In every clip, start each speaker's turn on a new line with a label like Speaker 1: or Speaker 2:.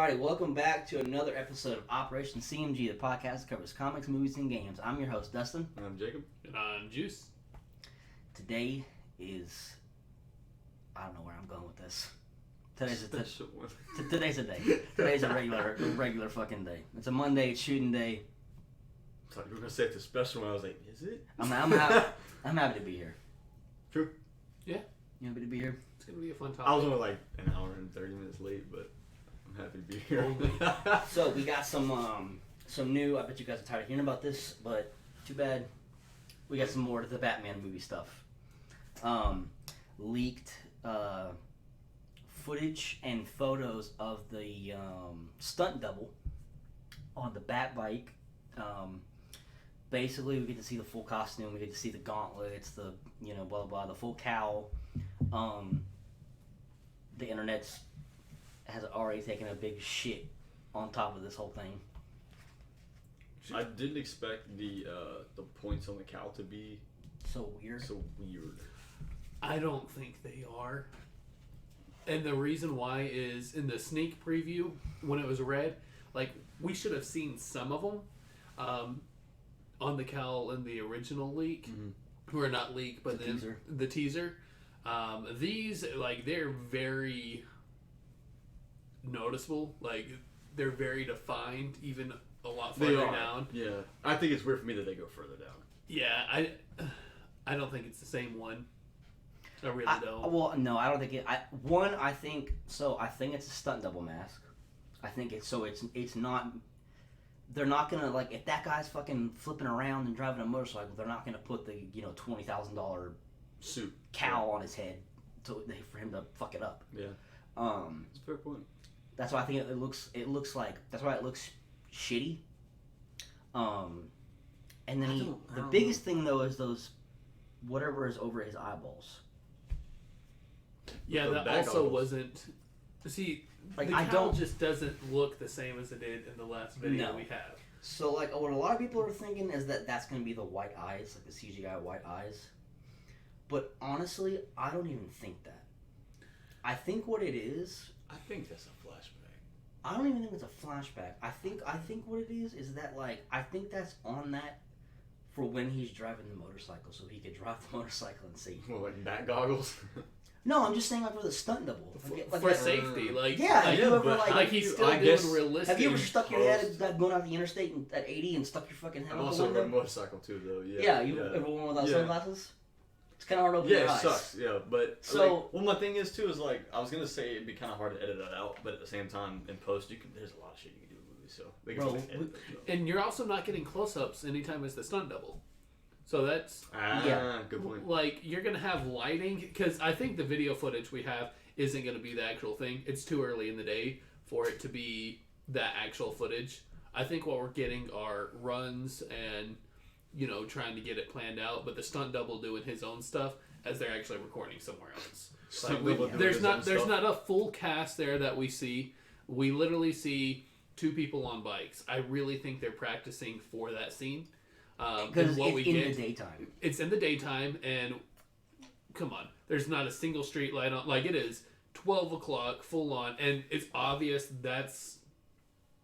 Speaker 1: Alrighty, welcome back to another episode of Operation C.M.G, the podcast that covers comics, movies, and games. I'm your host, Dustin.
Speaker 2: I'm Jacob.
Speaker 3: And I'm Juice.
Speaker 1: Today is... I don't know where I'm going with this. Today's a day. Today's a regular fucking day. It's a Monday, it's shooting day.
Speaker 2: I thought you were going to say it's a special one. I was like, is it?
Speaker 1: I'm happy to be here.
Speaker 2: True.
Speaker 3: Yeah.
Speaker 1: You happy to be here?
Speaker 3: It's going to be a fun topic.
Speaker 2: I was only like an hour and 30 minutes late, but I'm happy to be here.
Speaker 1: So we got some new, I bet you guys are tired of hearing about this, but too bad. We got some more of the Batman movie stuff. Leaked footage and photos of the stunt double on the Bat bike. Basically, we get to see the full costume. We get to see the gauntlets, the blah blah blah, the full cowl. The internet's has already taken a big shit on top of this whole thing.
Speaker 2: I didn't expect the points on the cowl to be
Speaker 1: so weird.
Speaker 3: I don't think they are. And the reason why is in the sneak preview, when it was red, like, we should have seen some of them on the cowl in the original leak. Mm-hmm. Or not leak, but the teaser. These, like, they're very noticeable. Like, they're very defined, even a lot further down.
Speaker 2: Yeah. I think it's weird for me that they go further down.
Speaker 3: Yeah, I don't think it's the same one. I really don't.
Speaker 1: Well, no, I don't think it. I think it's a stunt double mask. I think it's not. They're not gonna, like, if that guy's fucking flipping around and driving a motorcycle, they're not gonna put the $20,000
Speaker 2: suit
Speaker 1: cowl on his head for him to fuck it up.
Speaker 2: Yeah. That's a fair point.
Speaker 1: That's why I think it looks like that's why it looks shitty. And then the biggest thing though is those whatever is over his eyeballs.
Speaker 3: Yeah, that also wasn't. See, like, the cowl just doesn't look the same as it did in the last video we have.
Speaker 1: So, like, what a lot of people are thinking is that that's going to be the white eyes, like the CGI white eyes. But honestly, I don't even think that. I think what it is.
Speaker 2: I think that's a flashback.
Speaker 1: I don't even think it's a flashback. I think what it is that, like, I think that's on that for when he's driving the motorcycle, so he could drive the motorcycle and see.
Speaker 2: Well, like bat goggles.
Speaker 1: No, I'm just saying, like, for the stunt double.
Speaker 3: For safety, like...
Speaker 1: Yeah, have you ever,
Speaker 3: like, he's still doing realistic...
Speaker 1: Have you ever stuck your head going out the interstate at 80 and stuck your fucking head out the window?
Speaker 2: I'm also on a motorcycle, too, though.
Speaker 1: Yeah, you ever worn without sunglasses? It's kind of hard to open your eyes.
Speaker 2: Yeah, it sucks, yeah, but... So, like, my thing is, too, is, like, I was going to say it'd be kind of hard to edit that out, but at the same time, in post, there's a lot of shit you can do in movies, so... They can edit that,
Speaker 3: and you're also not getting close-ups anytime it's the stunt double. So that's...
Speaker 2: good point.
Speaker 3: Like, you're going to have lighting, because I think the video footage we have isn't going to be the actual thing. It's too early in the day for it to be that actual footage. I think what we're getting are runs and, trying to get it planned out, but the stunt double doing his own stuff as they're actually recording somewhere else. Like, there's not a full cast there that we see. We literally see two people on bikes. I really think they're practicing for that scene.
Speaker 1: Because it's in the daytime.
Speaker 3: It's in the daytime, and come on, there's not a single street light on. Like, it is 12 o'clock, full on, and it's obvious that's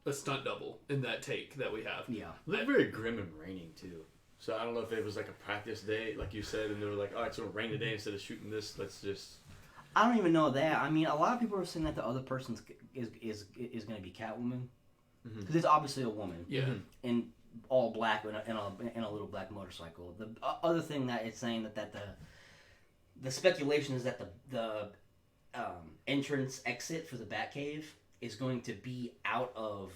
Speaker 3: a stunt double in that take that we have.
Speaker 1: Yeah.
Speaker 2: It looked very grim and raining, too. So I don't know if it was like a practice day, like you said, and they were like, all right, so it'll rain today instead of shooting this, let's just...
Speaker 1: I don't even know that. I mean, a lot of people are saying that the other person is going to be Catwoman. Because it's obviously a woman.
Speaker 3: Yeah.
Speaker 1: And all black in a little black motorcycle. The other thing that it's saying that the speculation is that the entrance exit for the Batcave is going to be out of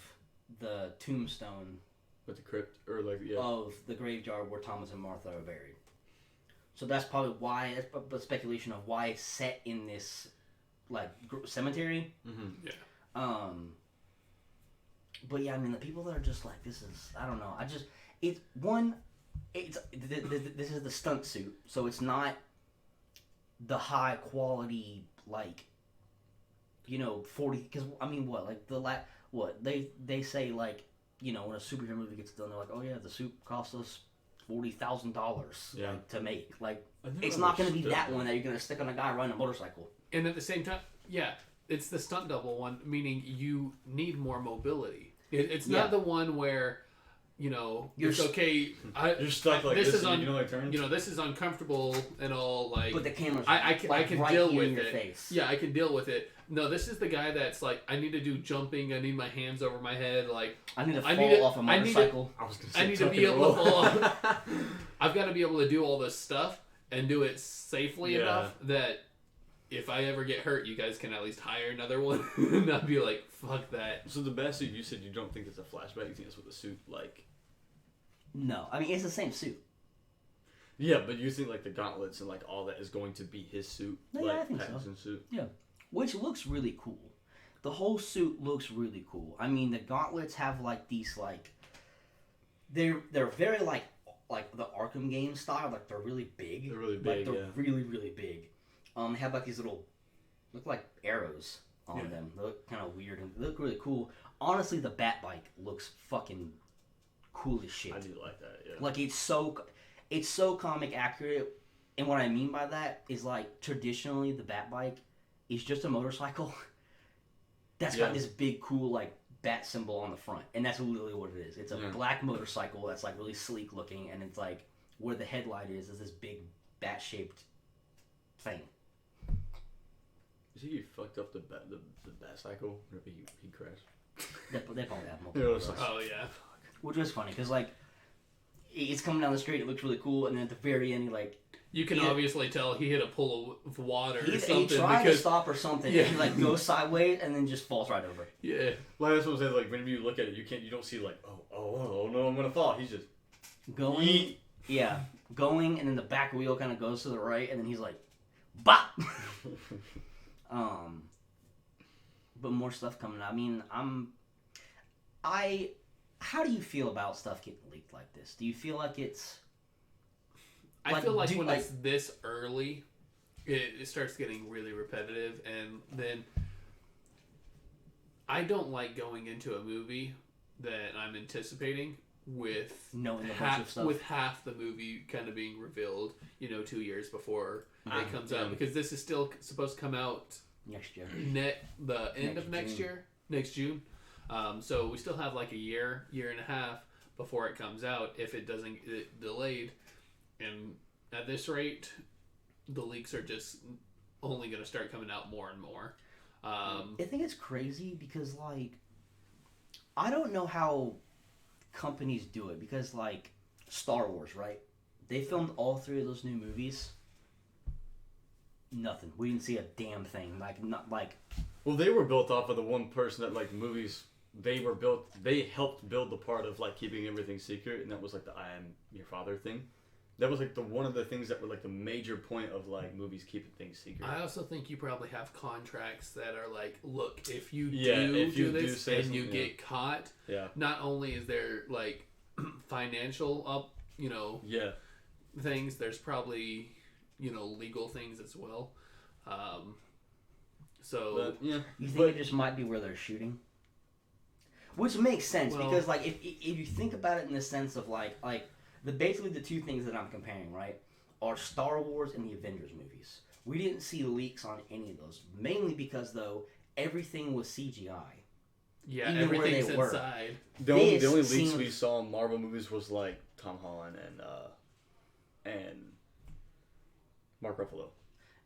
Speaker 1: the tombstone
Speaker 2: with the crypt or
Speaker 1: of the graveyard where Thomas and Martha are buried. So that's probably why the speculation of why it's set in this like cemetery.
Speaker 2: Mm-hmm.
Speaker 3: Yeah.
Speaker 1: But yeah, I mean, the people that are just like, this is, I don't know. This is the stunt suit, so it's not the high quality, like, 40, because, I mean, they say, like, when a superhero movie gets done, they're like, oh yeah, the suit cost us $40,000 to make. Like, it's not going to be that one that you're going to stick on a guy riding a motorcycle.
Speaker 3: And at the same time, yeah, it's the stunt double one, meaning you need more mobility. It's
Speaker 1: Yeah.
Speaker 3: not the one where, you know, it's okay.
Speaker 2: You're stuck like this
Speaker 3: is
Speaker 2: and you can only turn.
Speaker 3: You know, this is uncomfortable and all. Like,
Speaker 1: But the camera's
Speaker 3: I can
Speaker 1: right
Speaker 3: deal
Speaker 1: here
Speaker 3: with
Speaker 1: in your
Speaker 3: it.
Speaker 1: face.
Speaker 3: Yeah, I can deal with it. No, this is the guy that's like, I need to do jumping. I need my hands over my head. Like,
Speaker 1: I need to fall off a motorcycle.
Speaker 3: I need to be able to fall off. I've got to be able to do all this stuff and do it safely enough that if I ever get hurt, you guys can at least hire another one and not be like, fuck that.
Speaker 2: So the best suit, you said you don't think it's a flashback. You think it's with a suit, like...
Speaker 1: No, I mean, it's the same suit.
Speaker 2: Yeah, but you think like the gauntlets and like all that is going to be his suit?
Speaker 1: No,
Speaker 2: like,
Speaker 1: yeah, I think so.
Speaker 2: Pattinson's suit?
Speaker 1: Yeah. Which looks really cool. The whole suit looks really cool. I mean, the gauntlets have like these like... They're very like the Arkham game style. Like they're really big.
Speaker 2: They're really big,
Speaker 1: Like they're really, really big. They have like these little... Look like arrows on them. They look kind of weird. And they look really cool. Honestly, the Bat Bike looks fucking cool as shit.
Speaker 2: I do like that, yeah.
Speaker 1: Like it's so comic accurate, and what I mean by that is like traditionally the Bat Bike is just a motorcycle that's got this big cool like bat symbol on the front, and that's literally what it is. It's a black motorcycle that's like really sleek looking, and it's like where the headlight is this big bat shaped thing.
Speaker 2: Is he fucked up the bat cycle whenever he crashed?
Speaker 1: They probably have multiple.
Speaker 3: Oh yeah.
Speaker 1: Which was funny because like it's coming down the street, it looks really cool, and then at the very end, he like
Speaker 3: you can obviously tell he hit a pool of water or
Speaker 1: he
Speaker 3: something.
Speaker 1: tried to stop or something. Yeah. And he like goes sideways and then just falls right over.
Speaker 3: Yeah.
Speaker 2: Well, that's what I'm saying. Like whenever you look at it, you don't see like oh no, I'm gonna fall. He's just
Speaker 1: going. Yeah, going, and then the back wheel kind of goes to the right, and then he's like, bop. But more stuff coming out. I mean, how do you feel about stuff getting leaked like this? Do you feel like it's...
Speaker 3: I feel like when it's this early, it starts getting really repetitive, and then I don't like going into a movie that I'm anticipating with
Speaker 1: knowing a bunch of stuff.
Speaker 3: With half the movie kind of being revealed, 2 years before it comes out, because this is still supposed to come out
Speaker 1: next year.
Speaker 3: The end of next year, next June. So we still have like a year and a half before it comes out if it doesn't get delayed. And at this rate, the leaks are just only going to start coming out more and more.
Speaker 1: I think it's crazy because, like, I don't know how companies do it because, like, Star Wars, right? They filmed all 3 of those new movies. Nothing. We didn't see a damn thing.
Speaker 2: Well, they were built off of the one person that like movies. They helped build the part of like keeping everything secret, and that was like the "I am your father" thing. That was like one of the things that were like the major point of like movies keeping things secret.
Speaker 3: I also think you probably have contracts that are like, look, if you do this and you get caught, not only is there like financial things, there's probably legal things as well. You think
Speaker 1: it just might be where they're shooting? Which makes sense because like if you think about it in the sense of like basically the 2 things that I'm comparing, right, are Star Wars and the Avengers movies. We didn't see leaks on any of those, mainly because though everything was CGI.
Speaker 3: Yeah, everything's inside.
Speaker 2: The only leaks we saw in Marvel movies was like Tom Holland and Mark Ruffalo.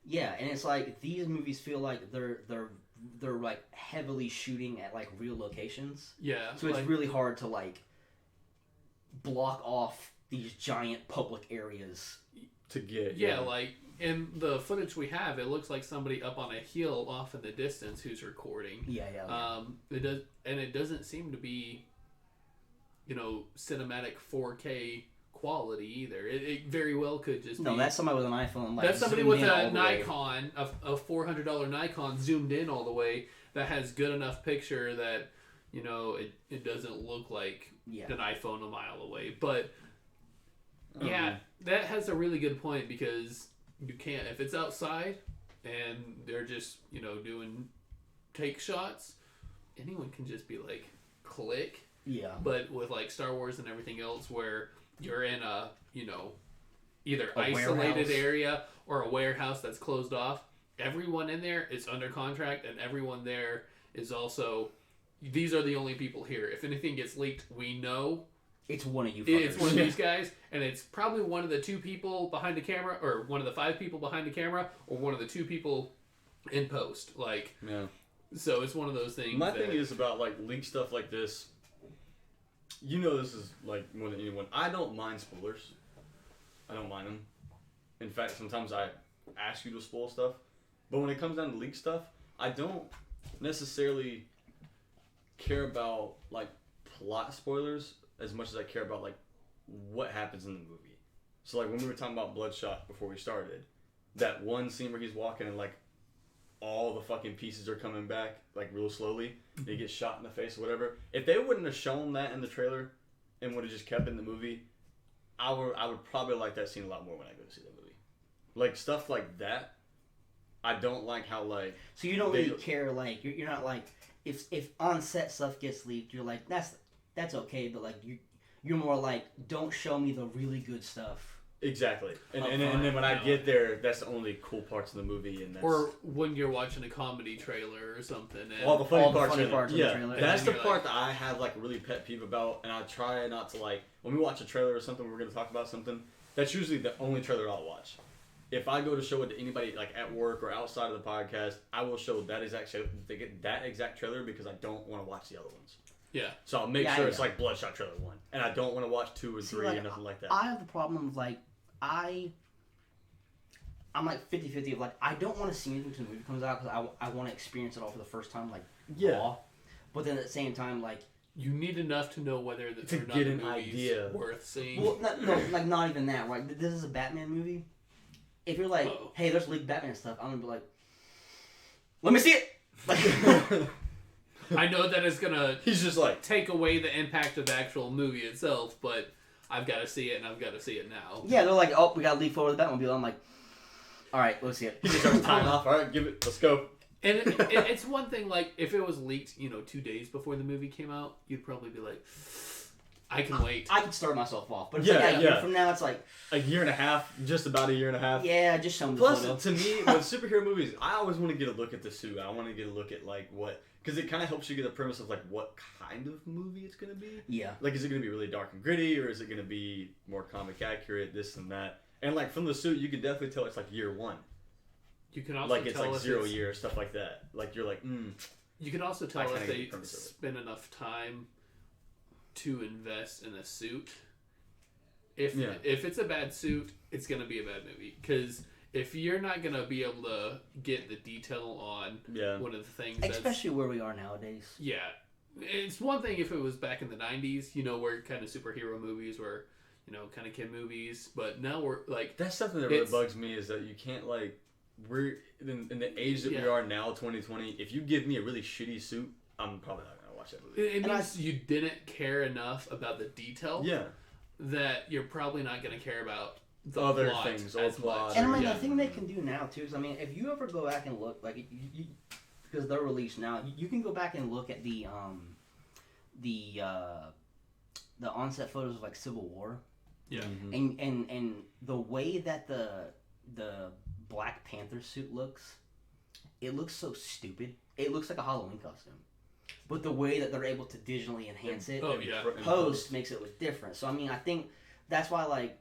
Speaker 1: Yeah, and it's like these movies feel like they're like heavily shooting at like real locations.
Speaker 3: Yeah.
Speaker 1: So it's really hard to like block off these giant public areas
Speaker 2: to get.
Speaker 3: Yeah, like in the footage we have, it looks like somebody up on a hill off in the distance who's recording.
Speaker 1: Yeah.
Speaker 3: It doesn't seem to be cinematic 4K quality either. It very well could just be...
Speaker 1: that's somebody with an iPhone. Like,
Speaker 3: that's somebody with a Nikon, a $400 Nikon zoomed in all the way that has good enough picture that, it doesn't look like an iPhone a mile away. But, that has a really good point because you can't... If it's outside and they're just, doing take shots, anyone can just be like, click.
Speaker 1: Yeah.
Speaker 3: But with like Star Wars and everything else where... You're in a, either isolated area or a warehouse that's closed off. everyone in there is under contract, and everyone there is also. These are the only people here. If anything gets leaked, we know
Speaker 1: it's one of you.
Speaker 3: It's one of these guys, and it's probably one of the 2 people behind the camera, or one of the 5 people behind the camera, or one of the 2 people in post. Like,
Speaker 2: yeah.
Speaker 3: So it's one of those things.
Speaker 2: My thing is about like leak stuff like this. You know, this is like more than anyone. I don't mind spoilers. I don't mind them. In fact, sometimes I ask you to spoil stuff. But when it comes down to leak stuff, I don't necessarily care about like plot spoilers as much as I care about like what happens in the movie. So like when we were talking about Bloodshot before we started, that one scene where he's walking and like all the fucking pieces are coming back like real slowly, and he gets shot in the face or whatever. If they wouldn't have shown that in the trailer and would have just kept it in the movie, I would probably like that scene a lot more when I go to see the movie. Like stuff like that. I don't like how like.
Speaker 1: So you don't really care, like you're not like if on set stuff gets leaked, you're like that's okay, but like you're more like don't show me the really good stuff.
Speaker 2: Exactly, and then when I get there, that's the only cool parts of the movie, and that's...
Speaker 3: or when you're watching a comedy trailer or something. And
Speaker 2: all the funny parts in
Speaker 1: the trailer.
Speaker 2: That's the part that I have like really pet peeve about, and I try not to like when we watch a trailer or something. We're gonna talk about something. That's usually the only trailer I'll watch. If I go to show it to anybody like at work or outside of the podcast, I will show that exact trailer because I don't want to watch the other ones.
Speaker 3: Yeah.
Speaker 2: So I'll make sure it's like Bloodshot trailer 1, and I don't want to watch 2 or 3
Speaker 1: like,
Speaker 2: or nothing like that.
Speaker 1: I have the problem of like I'm like 50-50 of like I don't want to see anything until the movie comes out because I want to experience it all for the first time like raw. But then at the same time like
Speaker 3: you need enough to know whether
Speaker 2: to get an idea
Speaker 3: worth seeing.
Speaker 1: Well, not even that. Right? This is a Batman movie. If you're like, hey, there's leaked Batman stuff, I'm gonna be like, let me see it. Like,
Speaker 3: I know that it's gonna.
Speaker 2: He's just like
Speaker 3: take away the impact of the actual movie itself, but I've got to see it, and I've got to see it now.
Speaker 1: Yeah, they're like, oh, we got to leak forward the Batmobile. I'm like, all right, let's see it.
Speaker 2: He just starts tying off. All right, let's go.
Speaker 3: And it's one thing, like, if it was leaked, 2 days before the movie came out, you'd probably be like, I can wait.
Speaker 1: I can start myself off. But from now, it's like...
Speaker 2: a year and a half, just about a year and a half.
Speaker 1: Yeah, just show me the
Speaker 2: photo.
Speaker 1: photo.
Speaker 2: To me, with superhero movies, I always want to get a look at the suit. I want to get a look at, like, what... Because it kind of helps you get a premise of, like, what kind of movie it's going to be.
Speaker 1: Yeah.
Speaker 2: Like, is it going to be really dark and gritty, or is it going to be more comic accurate, this and that? And, like, from the suit, you can definitely tell it's, like, year 1.
Speaker 3: You can also
Speaker 2: tell it's, like, 0 year, stuff like that. Like, you're like,
Speaker 3: You can also tell if they spend enough time to invest in a suit. If it's a bad suit, it's going to be a bad movie. Because... if you're not going to be able to get the detail on one of the things...
Speaker 1: especially where we are nowadays.
Speaker 3: Yeah. It's one thing if it was back in the 90s, where kind of superhero movies were, kind of kid movies. But now we're, like...
Speaker 2: That's something that really bugs me is that you can't, like... We're... In the age that we are now, 2020, if you give me a really shitty suit, I'm probably not going to watch that movie.
Speaker 3: It means you didn't care enough about the detail that you're probably not going to care about... the
Speaker 2: other things or plot.
Speaker 1: And I mean, the thing they can do now too is, I mean, if you ever go back and look, like, because they're released now, you can go back and look at the onset photos of like Civil War.
Speaker 3: Yeah.
Speaker 1: Mm-hmm. And the way that the Black Panther suit looks, it looks so stupid. It looks like a Halloween costume. But the way that they're able to digitally enhance it, post makes it look different. So I mean, I think that's why, like,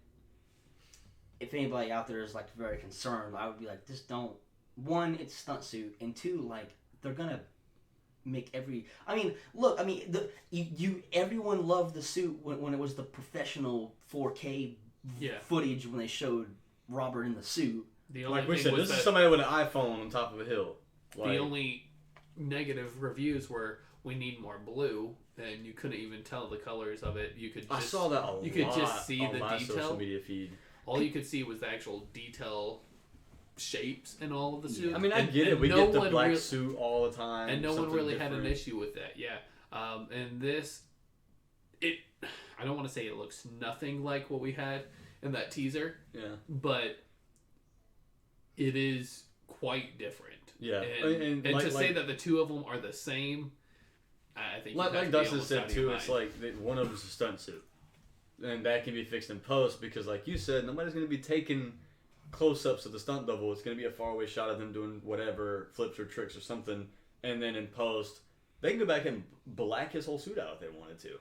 Speaker 1: if anybody out there is like very concerned, I would be like, just don't. One, it's a stunt suit, and two, like, they're gonna make every. I mean, look. I mean, everyone loved the suit when it was the professional 4K footage when they showed Robert in the suit.
Speaker 2: Like we said, this is somebody with an iPhone on top of a hill. Like,
Speaker 3: the only negative reviews were we need more blue, and you couldn't even tell the colors of it. You could. I
Speaker 2: saw that a lot.
Speaker 3: You could just see the
Speaker 2: my
Speaker 3: detail.
Speaker 2: Social media feed.
Speaker 3: All you could see was the actual detail shapes in all of the suits.
Speaker 2: I mean, I get it. We get the black suit all the time.
Speaker 3: And no one really had an issue with that, and this, I don't want to say it looks nothing like what we had in that teaser.
Speaker 2: Yeah.
Speaker 3: But it is quite different.
Speaker 2: Yeah.
Speaker 3: And to say that the two of them are the same, I think
Speaker 2: like Dustin said too, it's like one of them's a stunt suit. And that can be fixed in post because, like you said, nobody's going to be taking close-ups of the stunt double. It's going to be a faraway shot of them doing whatever, flips or tricks or something. And then in post, they can go back and black his whole suit out if they wanted to.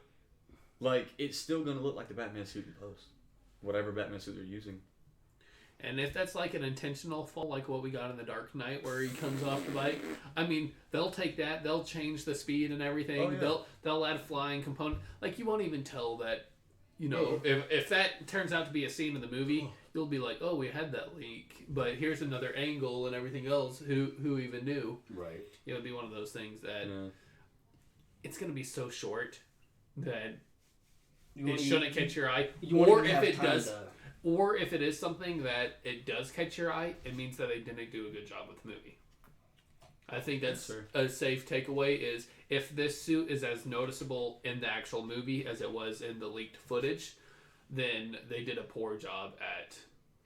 Speaker 2: Like, it's still going to look like the Batman suit in post. Whatever Batman suit they're using.
Speaker 3: And if that's like an intentional fall, like what we got in The Dark Knight, where he comes off the bike, I mean, they'll take that, they'll change the speed and everything.
Speaker 2: Oh, yeah.
Speaker 3: They'll add flying component. Like, you won't even tell that, you know, if that turns out to be a scene in the movie, you'll be like, oh, we had that leak, but here's another angle and everything else. Who even knew?
Speaker 1: Right.
Speaker 3: It'll be one of those things that it's going to be so short that it shouldn't catch your eye. Or if it does. Or if it is something that it does catch your eye, it means that they didn't do a good job with the movie. I think that's a safe takeaway is if this suit is as noticeable in the actual movie as it was in the leaked footage, then they did a poor job at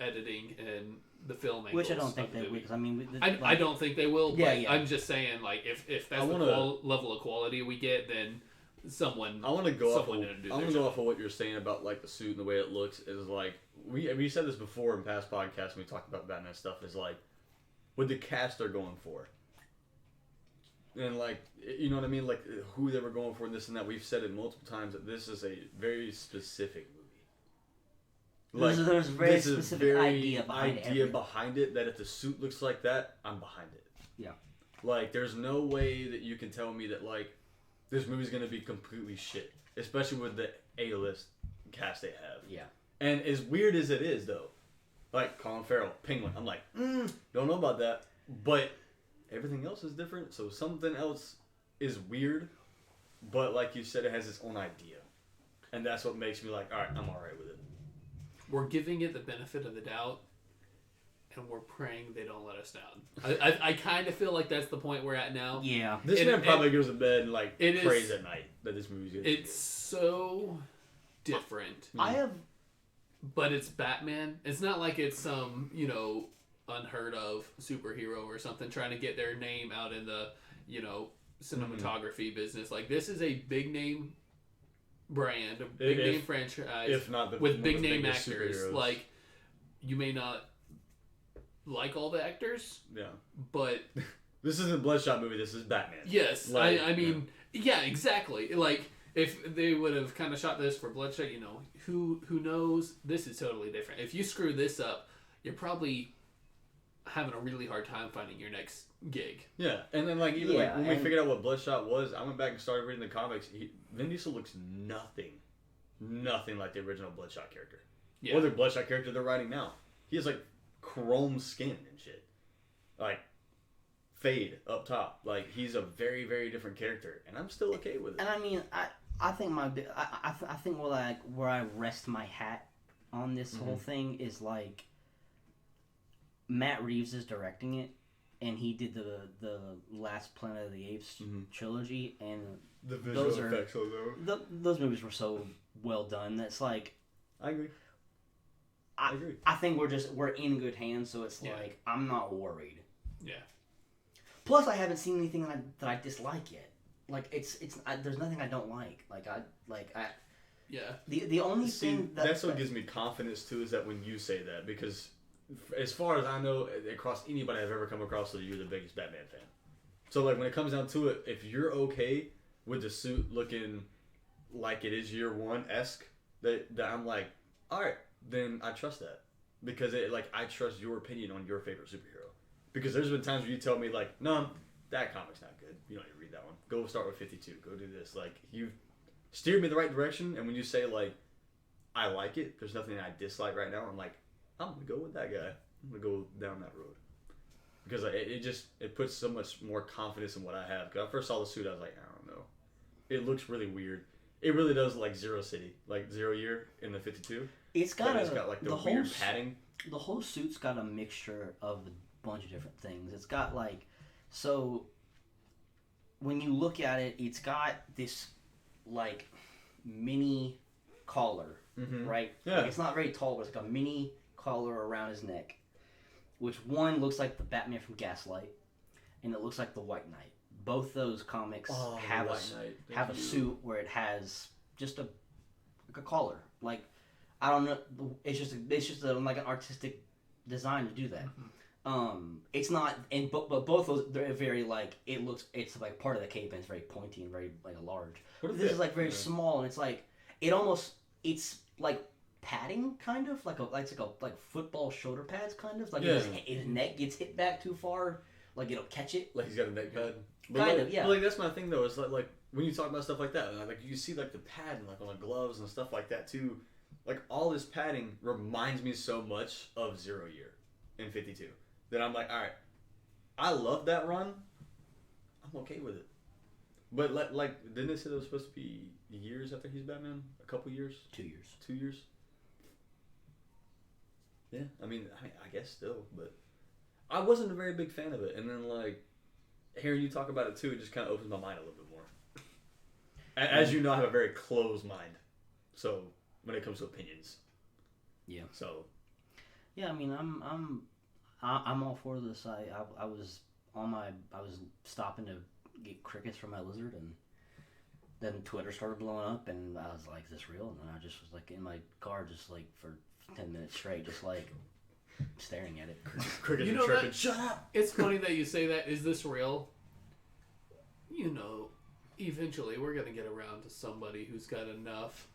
Speaker 3: editing and the film angles.
Speaker 1: Which I don't think they will. Because I mean,
Speaker 3: I don't think they will.
Speaker 1: Yeah,
Speaker 3: but
Speaker 1: yeah.
Speaker 3: I'm just saying, like, if that's the level of quality we get, then someone.
Speaker 2: I want to go
Speaker 3: off
Speaker 2: of what you're saying about like the suit and the way it looks. Is like we said this before in past podcasts when we talked about Batman stuff. Is like with the cast they're going for, and like you know what I mean, like who they were going for and this and that. We've said it multiple times that this is a very specific movie. Like,
Speaker 1: there's a very specific idea
Speaker 2: behind it that if the suit looks like that, I'm behind it.
Speaker 1: Yeah.
Speaker 2: Like there's no way that you can tell me that like this movie's gonna be completely shit, especially with the A-list cast they have.
Speaker 1: Yeah.
Speaker 2: And as weird as it is, though, like Colin Farrell, Penguin, I'm like, don't know about that. But everything else is different, so something else is weird. But like you said, it has its own idea, and that's what makes me like, all right, I'm all right with it.
Speaker 3: We're giving it the benefit of the doubt, and we're praying they don't let us down. I kind of feel like that's the point we're at now.
Speaker 1: Yeah.
Speaker 2: This man probably goes to bed and like prays at night that this movie's good.
Speaker 3: It's so different. But it's Batman. It's not like it's some, you know, unheard of superhero or something trying to get their name out in the, you know, cinematography business. Like, this is a big name brand, a big name franchise,
Speaker 2: if not
Speaker 3: with big name actors. Superheroes. Like, you may not like all the actors, but
Speaker 2: this isn't a Bloodshot movie. This is Batman.
Speaker 3: Yes, like, I mean, yeah, exactly. Like, if they would have kind of shot this for Bloodshot, you know, who knows? This is totally different. If you screw this up, you're probably having a really hard time finding your next gig.
Speaker 2: Yeah, and then like even like when we figured out what Bloodshot was, I went back and started reading the comics. Vin Diesel looks nothing like the original Bloodshot character, or the Bloodshot character they're writing now. He has like chrome skin and shit, like fade up top. Like he's a very, very different character, and I'm still okay with it.
Speaker 1: And I mean, I think I think where I rest my hat on this whole thing is like Matt Reeves is directing it, and he did the last Planet of the Apes trilogy, and
Speaker 2: the visual effects
Speaker 1: those movies were so well done. That's like
Speaker 2: I agree.
Speaker 1: I agree. I think we're in good hands, so it's like I'm not worried.
Speaker 3: Yeah.
Speaker 1: Plus, I haven't seen anything that I dislike yet. Like it's there's nothing I don't like.
Speaker 3: Yeah.
Speaker 1: The only thing
Speaker 2: that's what gives me confidence too is that when you say that, because as far as I know, across anybody I've ever come across, you're the biggest Batman fan. So like when it comes down to it, if you're okay with the suit looking like it is year one-esque, that I'm like, all right, then I trust that, because I trust your opinion on your favorite superhero. Because there's been times where you tell me like, no, that comic's not good. You don't need to read that one. Go start with 52. Go do this. Like you've steered me the right direction, and when you say like, I like it, there's nothing I dislike right now. I'm like, I'm gonna go with that guy. I'm gonna go down that road, because it puts so much more confidence in what I have. Because I first saw the suit, I was like, I don't know. It looks really weird. It really does like Zero City, like 0 Year in the 52.
Speaker 1: It's got
Speaker 2: like the weird padding.
Speaker 1: The whole suit's got a mixture of a bunch of different things. It's got like, so when you look at it, it's got this like mini collar, right?
Speaker 2: Yeah.
Speaker 1: Like, it's not very tall, but it's like a mini collar around his neck, which one looks like the Batman from Gaslight, and it looks like the White Knight. Both those comics have a suit where it has just a collar. Like, I don't know, it's just like an artistic designed to do that. It's not, and but both those they're very like it's like part of the cape and it's very pointy and very like large. This is like very small and it's like it's like padding kind of like football shoulder pads kind of like his neck gets hit back too far, like it'll catch it.
Speaker 2: Like he's got a neck pad.
Speaker 1: Kind of, yeah.
Speaker 2: But like that's my thing though. Is like when you talk about stuff like that, like you see like the pad and like on the gloves and stuff like that too. Like all this padding reminds me so much of 0 Year in 52 that I'm like, all right, I love that run. I'm okay with it. But like didn't they say that was supposed to be years after he's Batman? A couple years?
Speaker 1: 2 years.
Speaker 2: 2 years. Yeah, I mean, I guess still, but I wasn't a very big fan of it. And then like hearing you talk about it too, it just kind of opens my mind a little bit more. As you know, I have a very closed mind, so when it comes to opinions.
Speaker 1: Yeah.
Speaker 2: So.
Speaker 1: Yeah, I mean, I'm all for this. I was stopping to get crickets for my lizard, and then Twitter started blowing up, and I was like, "Is this real?" And I just was like in my car, just like for 10 minutes straight, just like staring at it.
Speaker 2: Crickets
Speaker 3: You know
Speaker 2: chirping.
Speaker 3: that-
Speaker 2: Shut up.
Speaker 3: It's funny that you say that. Is this real? Eventually we're gonna get around to somebody who's got enough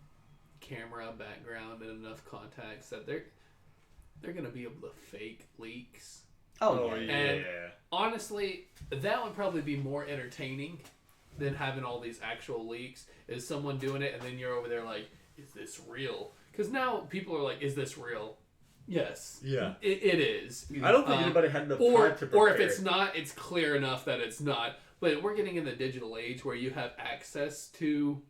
Speaker 3: camera background and enough contacts that they're gonna be able to fake leaks.
Speaker 1: Oh
Speaker 2: yeah.
Speaker 3: And honestly, that would probably be more entertaining than having all these actual leaks. Is someone doing it and then you're over there like, is this real? Because now people are like, is this real? Yes.
Speaker 2: Yeah.
Speaker 3: It is.
Speaker 2: I don't think anybody had enough time to prepare.
Speaker 3: Or if it's not, it's clear enough that it's not. But we're getting in the digital age where you have access to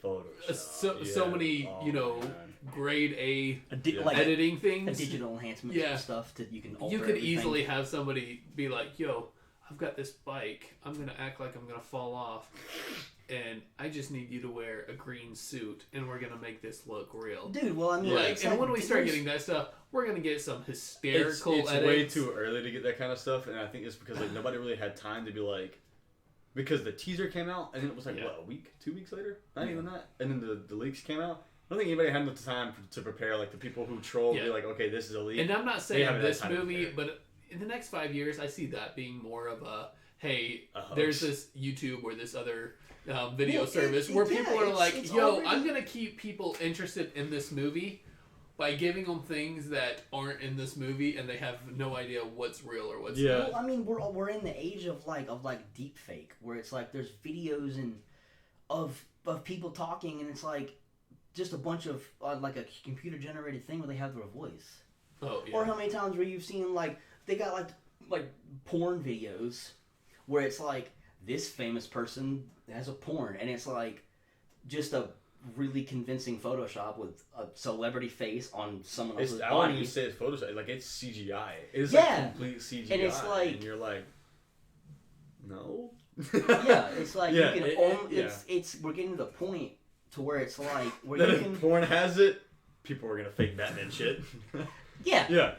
Speaker 2: Photoshop.
Speaker 3: so many,
Speaker 2: man.
Speaker 3: grade A
Speaker 1: like
Speaker 3: editing things.
Speaker 1: a digital enhancement stuff that you can alter
Speaker 3: You could
Speaker 1: everything.
Speaker 3: easily have somebody be like, yo, I've got this bike. I'm going to act like I'm going to fall off. And I just need you to wear a green suit. And we're going to make this look real.
Speaker 1: Dude, well, I mean...
Speaker 3: And when we start getting that stuff, we're going to get some hysterical
Speaker 2: It's
Speaker 3: edits.
Speaker 2: way too early to get that kind of stuff. And I think it's because like nobody really had time to be like... Because the teaser came out, and then it was like, what, a week? 2 weeks later? Not even that. And then the leaks came out. I don't think anybody had enough time to prepare. Like, the people who troll be like, okay, this is a leak.
Speaker 3: And I'm not saying this movie, but in the next 5 years, I see that being more of a, hey, there's this YouTube or this other video service where people are like, yo, I'm going to keep people interested in this movie by giving them things that aren't in this movie, and they have no idea what's real or what's not.
Speaker 1: Well, I mean, we're in the age of deep fake, where it's like there's videos of people talking, and it's like just a bunch of like a computer generated thing where they have their voice.
Speaker 3: Oh yeah.
Speaker 1: Or how many times where you've seen like they got like porn videos where it's like this famous person has a porn, and it's like just a really convincing Photoshop with a celebrity face on someone else's body.
Speaker 2: I wouldn't even say it's Photoshop. Like, it's CGI. It's complete CGI.
Speaker 1: And it's like...
Speaker 2: And you're like, no?
Speaker 1: Yeah, it's like you can it's we're getting to the point to where it's like... where
Speaker 2: that
Speaker 1: you
Speaker 2: if
Speaker 1: can...
Speaker 2: porn has it, people are going to fake Batman shit.
Speaker 1: Yeah.
Speaker 2: Yeah.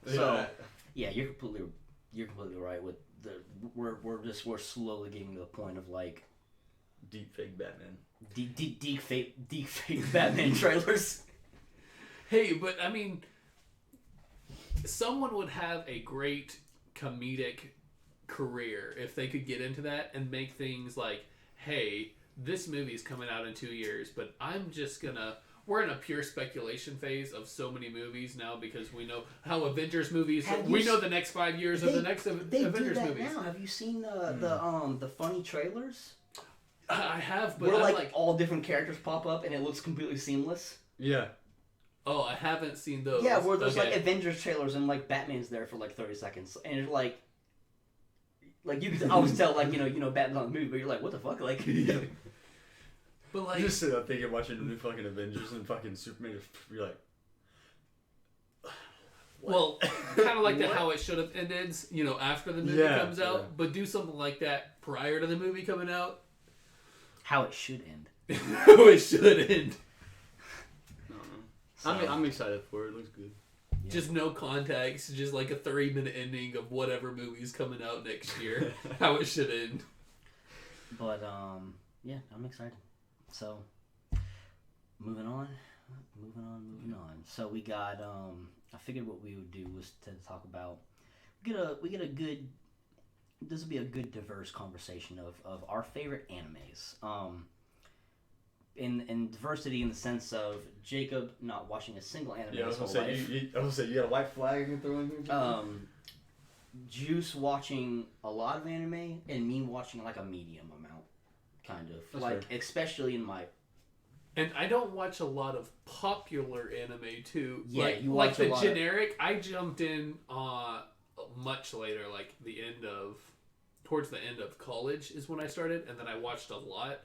Speaker 1: So, yeah, you're completely right with we're slowly getting to the point of like...
Speaker 2: Deep fake Batman.
Speaker 1: Deep fake Batman trailers.
Speaker 3: Hey, but I mean, someone would have a great comedic career if they could get into that and make things like, hey, this movie's coming out in 2 years, but we're in a pure speculation phase of so many movies now because we know how Avengers movies. We know the next 5 years of the next Avengers movies.
Speaker 1: Now. Have you seen the funny trailers?
Speaker 3: I have, but
Speaker 1: where like all different characters pop up and it looks completely seamless.
Speaker 2: Yeah.
Speaker 3: Oh, I haven't seen those.
Speaker 1: Yeah, where there's like Avengers trailers and like Batman's there for like 30 seconds, and it's like you can always tell like you know Batman's on the movie, but you're like, what the fuck, like.
Speaker 3: But like,
Speaker 2: you just sit up thinking watching the new fucking Avengers and fucking Superman, you're like.
Speaker 3: Well, kind of like how it should have ended, after the movie comes out, but do something like that prior to the movie coming out.
Speaker 1: How it should end.
Speaker 3: How it should end.
Speaker 2: So, I'm excited for it. It looks good.
Speaker 1: Yeah.
Speaker 3: Just no context, just like a 3-minute ending of whatever movie's coming out next year. How it should end.
Speaker 1: But yeah, I'm excited. So, moving on. moving on. So we got I figured what we would do was to talk about we get a good this would be a good diverse conversation of our favorite animes. In diversity in the sense of Jacob not watching a single anime his whole life.
Speaker 2: I was gonna say you got a white flag you can throw in here.
Speaker 1: Juice watching a lot of anime and me watching like a medium amount, kind of.
Speaker 2: That's
Speaker 1: like
Speaker 2: fair.
Speaker 1: Especially in my
Speaker 3: And I don't watch a lot of popular anime too.
Speaker 1: Yeah,
Speaker 3: like,
Speaker 1: you
Speaker 3: like
Speaker 1: watch
Speaker 3: the
Speaker 1: a lot
Speaker 3: generic. I jumped in much later, like towards the end of college is when I started, and then I watched a lot.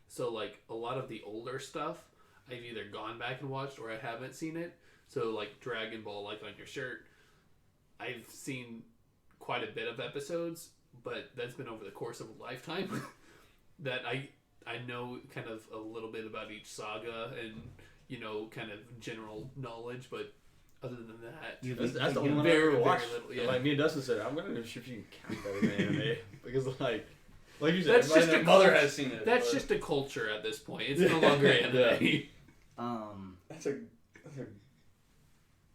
Speaker 3: So like a lot of the older stuff, I've either gone back and watched or I haven't seen it. So like Dragon Ball, like on your shirt, I've seen quite a bit of episodes, but that's been over the course of a lifetime. That I know kind of a little bit about each saga and kind of general knowledge, but other than that,
Speaker 2: That's the only one I
Speaker 3: very,
Speaker 2: ever
Speaker 3: very
Speaker 2: watched.
Speaker 3: little, yeah.
Speaker 2: Like me and Dustin said, I'm gonna see if you can count that as an anime because like you said,
Speaker 3: That's
Speaker 2: everybody
Speaker 3: just
Speaker 2: and
Speaker 3: a
Speaker 2: their mother
Speaker 3: cult-
Speaker 2: has seen it.
Speaker 3: that's
Speaker 2: but
Speaker 3: just a culture at this point. It's no longer anime.
Speaker 2: that's a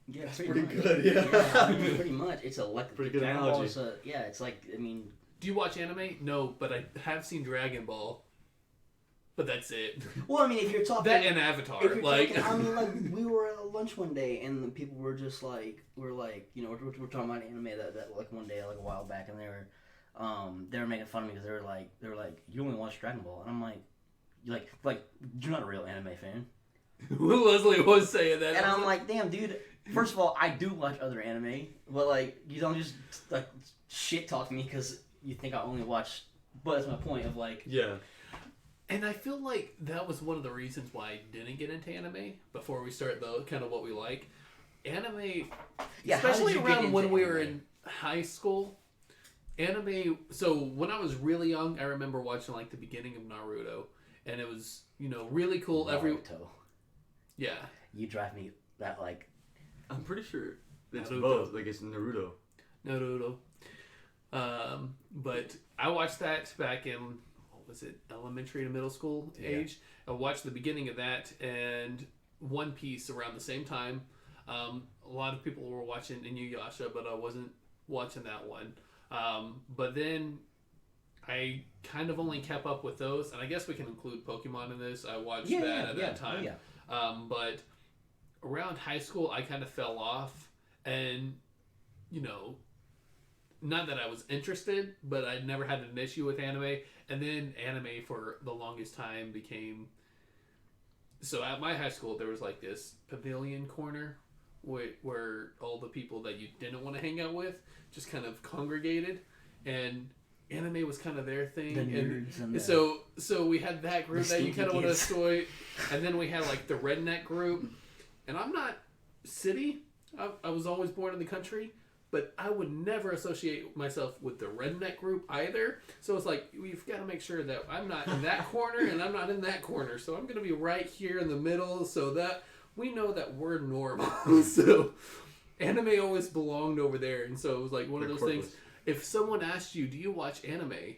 Speaker 1: yeah,
Speaker 2: That's
Speaker 1: pretty
Speaker 2: pretty
Speaker 1: much.
Speaker 2: good, yeah.
Speaker 1: I mean, pretty much. It's
Speaker 2: Pretty good
Speaker 1: Dragon Ball
Speaker 2: analogy.
Speaker 1: is yeah, it's like
Speaker 3: Do you watch anime? No, but I have seen Dragon Ball. But that's it.
Speaker 1: well, I mean, if you're talking
Speaker 3: That and Avatar.
Speaker 1: if you're
Speaker 3: Like,
Speaker 1: talking, I mean, like we were at lunch one day and the people were just like, we're talking about anime that like one day like a while back, and they were making fun of me because they were like, you only watch Dragon Ball, and I'm like you're not a real anime fan.
Speaker 3: Leslie was saying that.
Speaker 1: And I'm like, damn, dude. First of all, I do watch other anime, but like, you don't just like shit talk me because you think I only watch. But that's my point of like,
Speaker 2: yeah.
Speaker 3: And I feel like that was one of the reasons why I didn't get into anime before we start though, kind of what we like. Anime,
Speaker 1: yeah, how did
Speaker 3: especially
Speaker 1: you get
Speaker 3: around
Speaker 1: into
Speaker 3: when we
Speaker 1: anime?
Speaker 3: were in high school. Anime. So when I was really young, I remember watching like the beginning of Naruto, and it was really cool.
Speaker 1: Naruto.
Speaker 3: Yeah.
Speaker 1: You drive me that like.
Speaker 2: I'm pretty sure it's
Speaker 3: Naruto.
Speaker 2: both. Like it's Naruto.
Speaker 3: Naruto. But I watched that back in, what was it, elementary to middle school age. I watched the beginning of that and One Piece around the same time. A lot of people were watching Inuyasha, but I wasn't watching that one. But then I kind of only kept up with those, and I guess we can include Pokemon in this. I watched that at that time. But around high school, I kind of fell off, and not that I was interested, but I never had an issue with anime. And then anime for the longest time became. So at my high school, there was like this pavilion corner where all the people that you didn't want to hang out with just kind of congregated, and anime was kind of their thing.
Speaker 1: The nerds and the
Speaker 3: So we had that group
Speaker 1: the
Speaker 3: that you
Speaker 1: stinky
Speaker 3: kind of want to
Speaker 1: kids.
Speaker 3: destroy, and then we had like the redneck group. And I'm not city. I was always born in the country, but I would never associate myself with the redneck group either. So it's like, we've got to make sure that I'm not in that corner and I'm not in that corner. So I'm going to be right here in the middle so that we know that we're normal. So anime always belonged over there. And so it was like one of those things. If someone asked you, do you watch anime?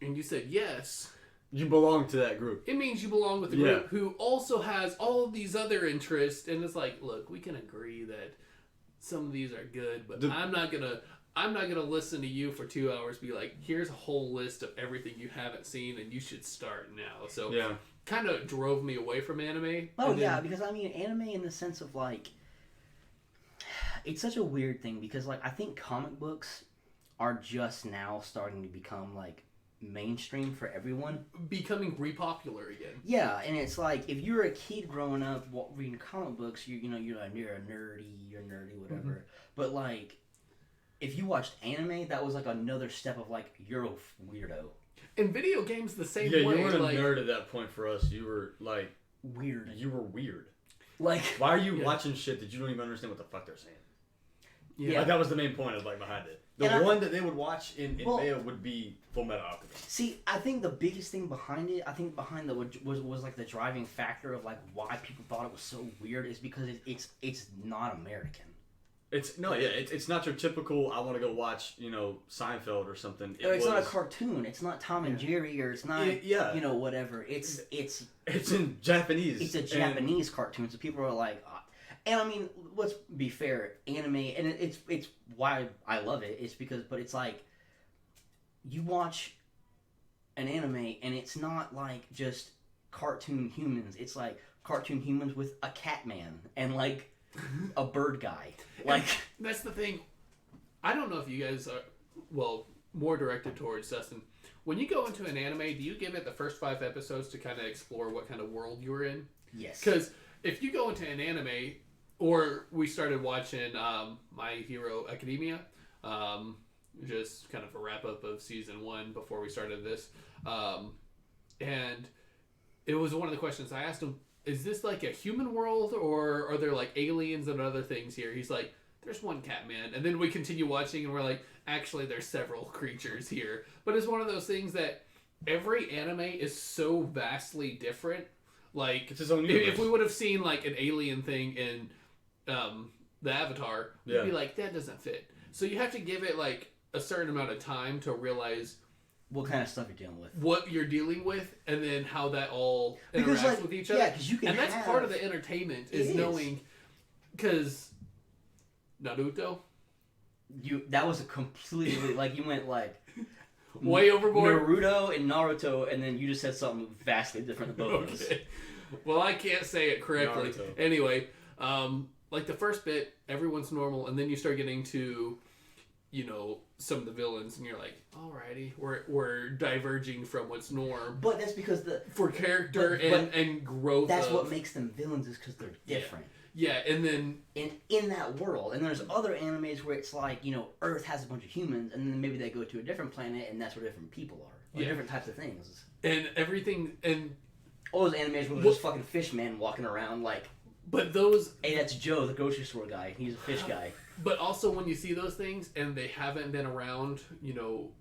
Speaker 3: And you said yes.
Speaker 2: You belong to that group.
Speaker 3: It means you belong with a group who also has all of these other interests, and it's like, look, we can agree that some of these are good, but I'm not gonna listen to you for 2 hours. Be like, here's a whole list of everything you haven't seen, and you should start now. So kind of drove me away from anime.
Speaker 1: Oh yeah, because I mean, anime in the sense of like, it's such a weird thing because like I think comic books are just now starting to become like mainstream for everyone,
Speaker 3: becoming repopular again.
Speaker 1: Yeah, and it's like if you're a kid growing up reading comic books, you're nerdy, whatever. Mm-hmm. But like, if you watched anime, that was like another step of like you're a weirdo.
Speaker 3: And video games the same way.
Speaker 2: Yeah, you weren't a nerd at that point for us. You were like
Speaker 1: weird.
Speaker 2: You were weird.
Speaker 1: Like,
Speaker 2: why are you watching shit that you don't even understand what the fuck they're saying?
Speaker 3: Yeah,
Speaker 2: like that was the main point of like behind it. The one that they would watch in Mayo would be Full Metal Alchemist.
Speaker 1: See, I think the biggest thing behind it, was like the driving factor of like why people thought it was so weird is because it's not American.
Speaker 2: It's not your typical. I want to go watch Seinfeld or something.
Speaker 1: It's not a cartoon. It's not Tom and Jerry, or it's not whatever. It's
Speaker 2: in Japanese.
Speaker 1: It's a Japanese cartoon, so people are like, and I mean, let's be fair, anime, and it's why I love it. It's because, but it's like you watch an anime, and it's not like just cartoon humans. It's like cartoon humans with a cat man and like a bird guy. Like
Speaker 3: that's the thing. I don't know if you guys are more directed towards Dustin. When you go into an anime, do you give it the first 5 episodes to kind of explore what kind of world you're in?
Speaker 1: Yes.
Speaker 3: Because if you go into an anime, or we started watching My Hero Academia, just kind of a wrap up of season 1 before we started this, and it was one of the questions I asked him. Is this like a human world, or are there like aliens and other things here? He's like, there's one cat man. And then we continue watching and we're like, actually there's several creatures here. But it's one of those things that every anime is so vastly different. Like,
Speaker 2: it's his own universe.
Speaker 3: If we would have seen like an alien thing in the Avatar, we'd be like, that doesn't fit. So you have to give it like a certain amount of time to realize
Speaker 1: what kind of stuff you're dealing with,
Speaker 3: what you're dealing with, and then how that all interacts with each other.
Speaker 1: Yeah, because you can.
Speaker 3: And that's part of the entertainment is knowing, because Naruto.
Speaker 1: That was a completely like you went like
Speaker 3: way overboard.
Speaker 1: Naruto and Naruto, and then you just said something vastly different than both of us.
Speaker 3: Well, I can't say it correctly.
Speaker 2: Naruto.
Speaker 3: Anyway, like the first bit, everyone's normal, and then you start getting to, some of the villains, and you're like, alrighty, we're diverging from what's norm.
Speaker 1: But that's because
Speaker 3: for character and growth.
Speaker 1: That's what makes them villains, is because they're different.
Speaker 3: Yeah, and then
Speaker 1: in that world, and there's other animes where it's like Earth has a bunch of humans, and then maybe they go to a different planet, and that's where different people are, or different types of things,
Speaker 3: and everything, and
Speaker 1: all those animes where there's fucking fish man walking around like.
Speaker 3: But those...
Speaker 1: Hey, that's Joe, the grocery store guy. He's a fish guy.
Speaker 3: But also when you see those things and they haven't been around,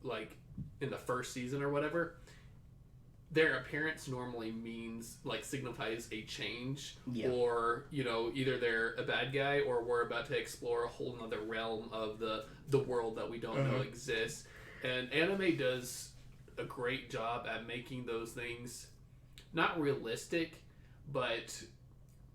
Speaker 3: like in the first season or whatever, their appearance normally signifies a change. Yeah. Or, either they're a bad guy or we're about to explore a whole nother realm of the world that we don't know exists. And anime does a great job at making those things not realistic, but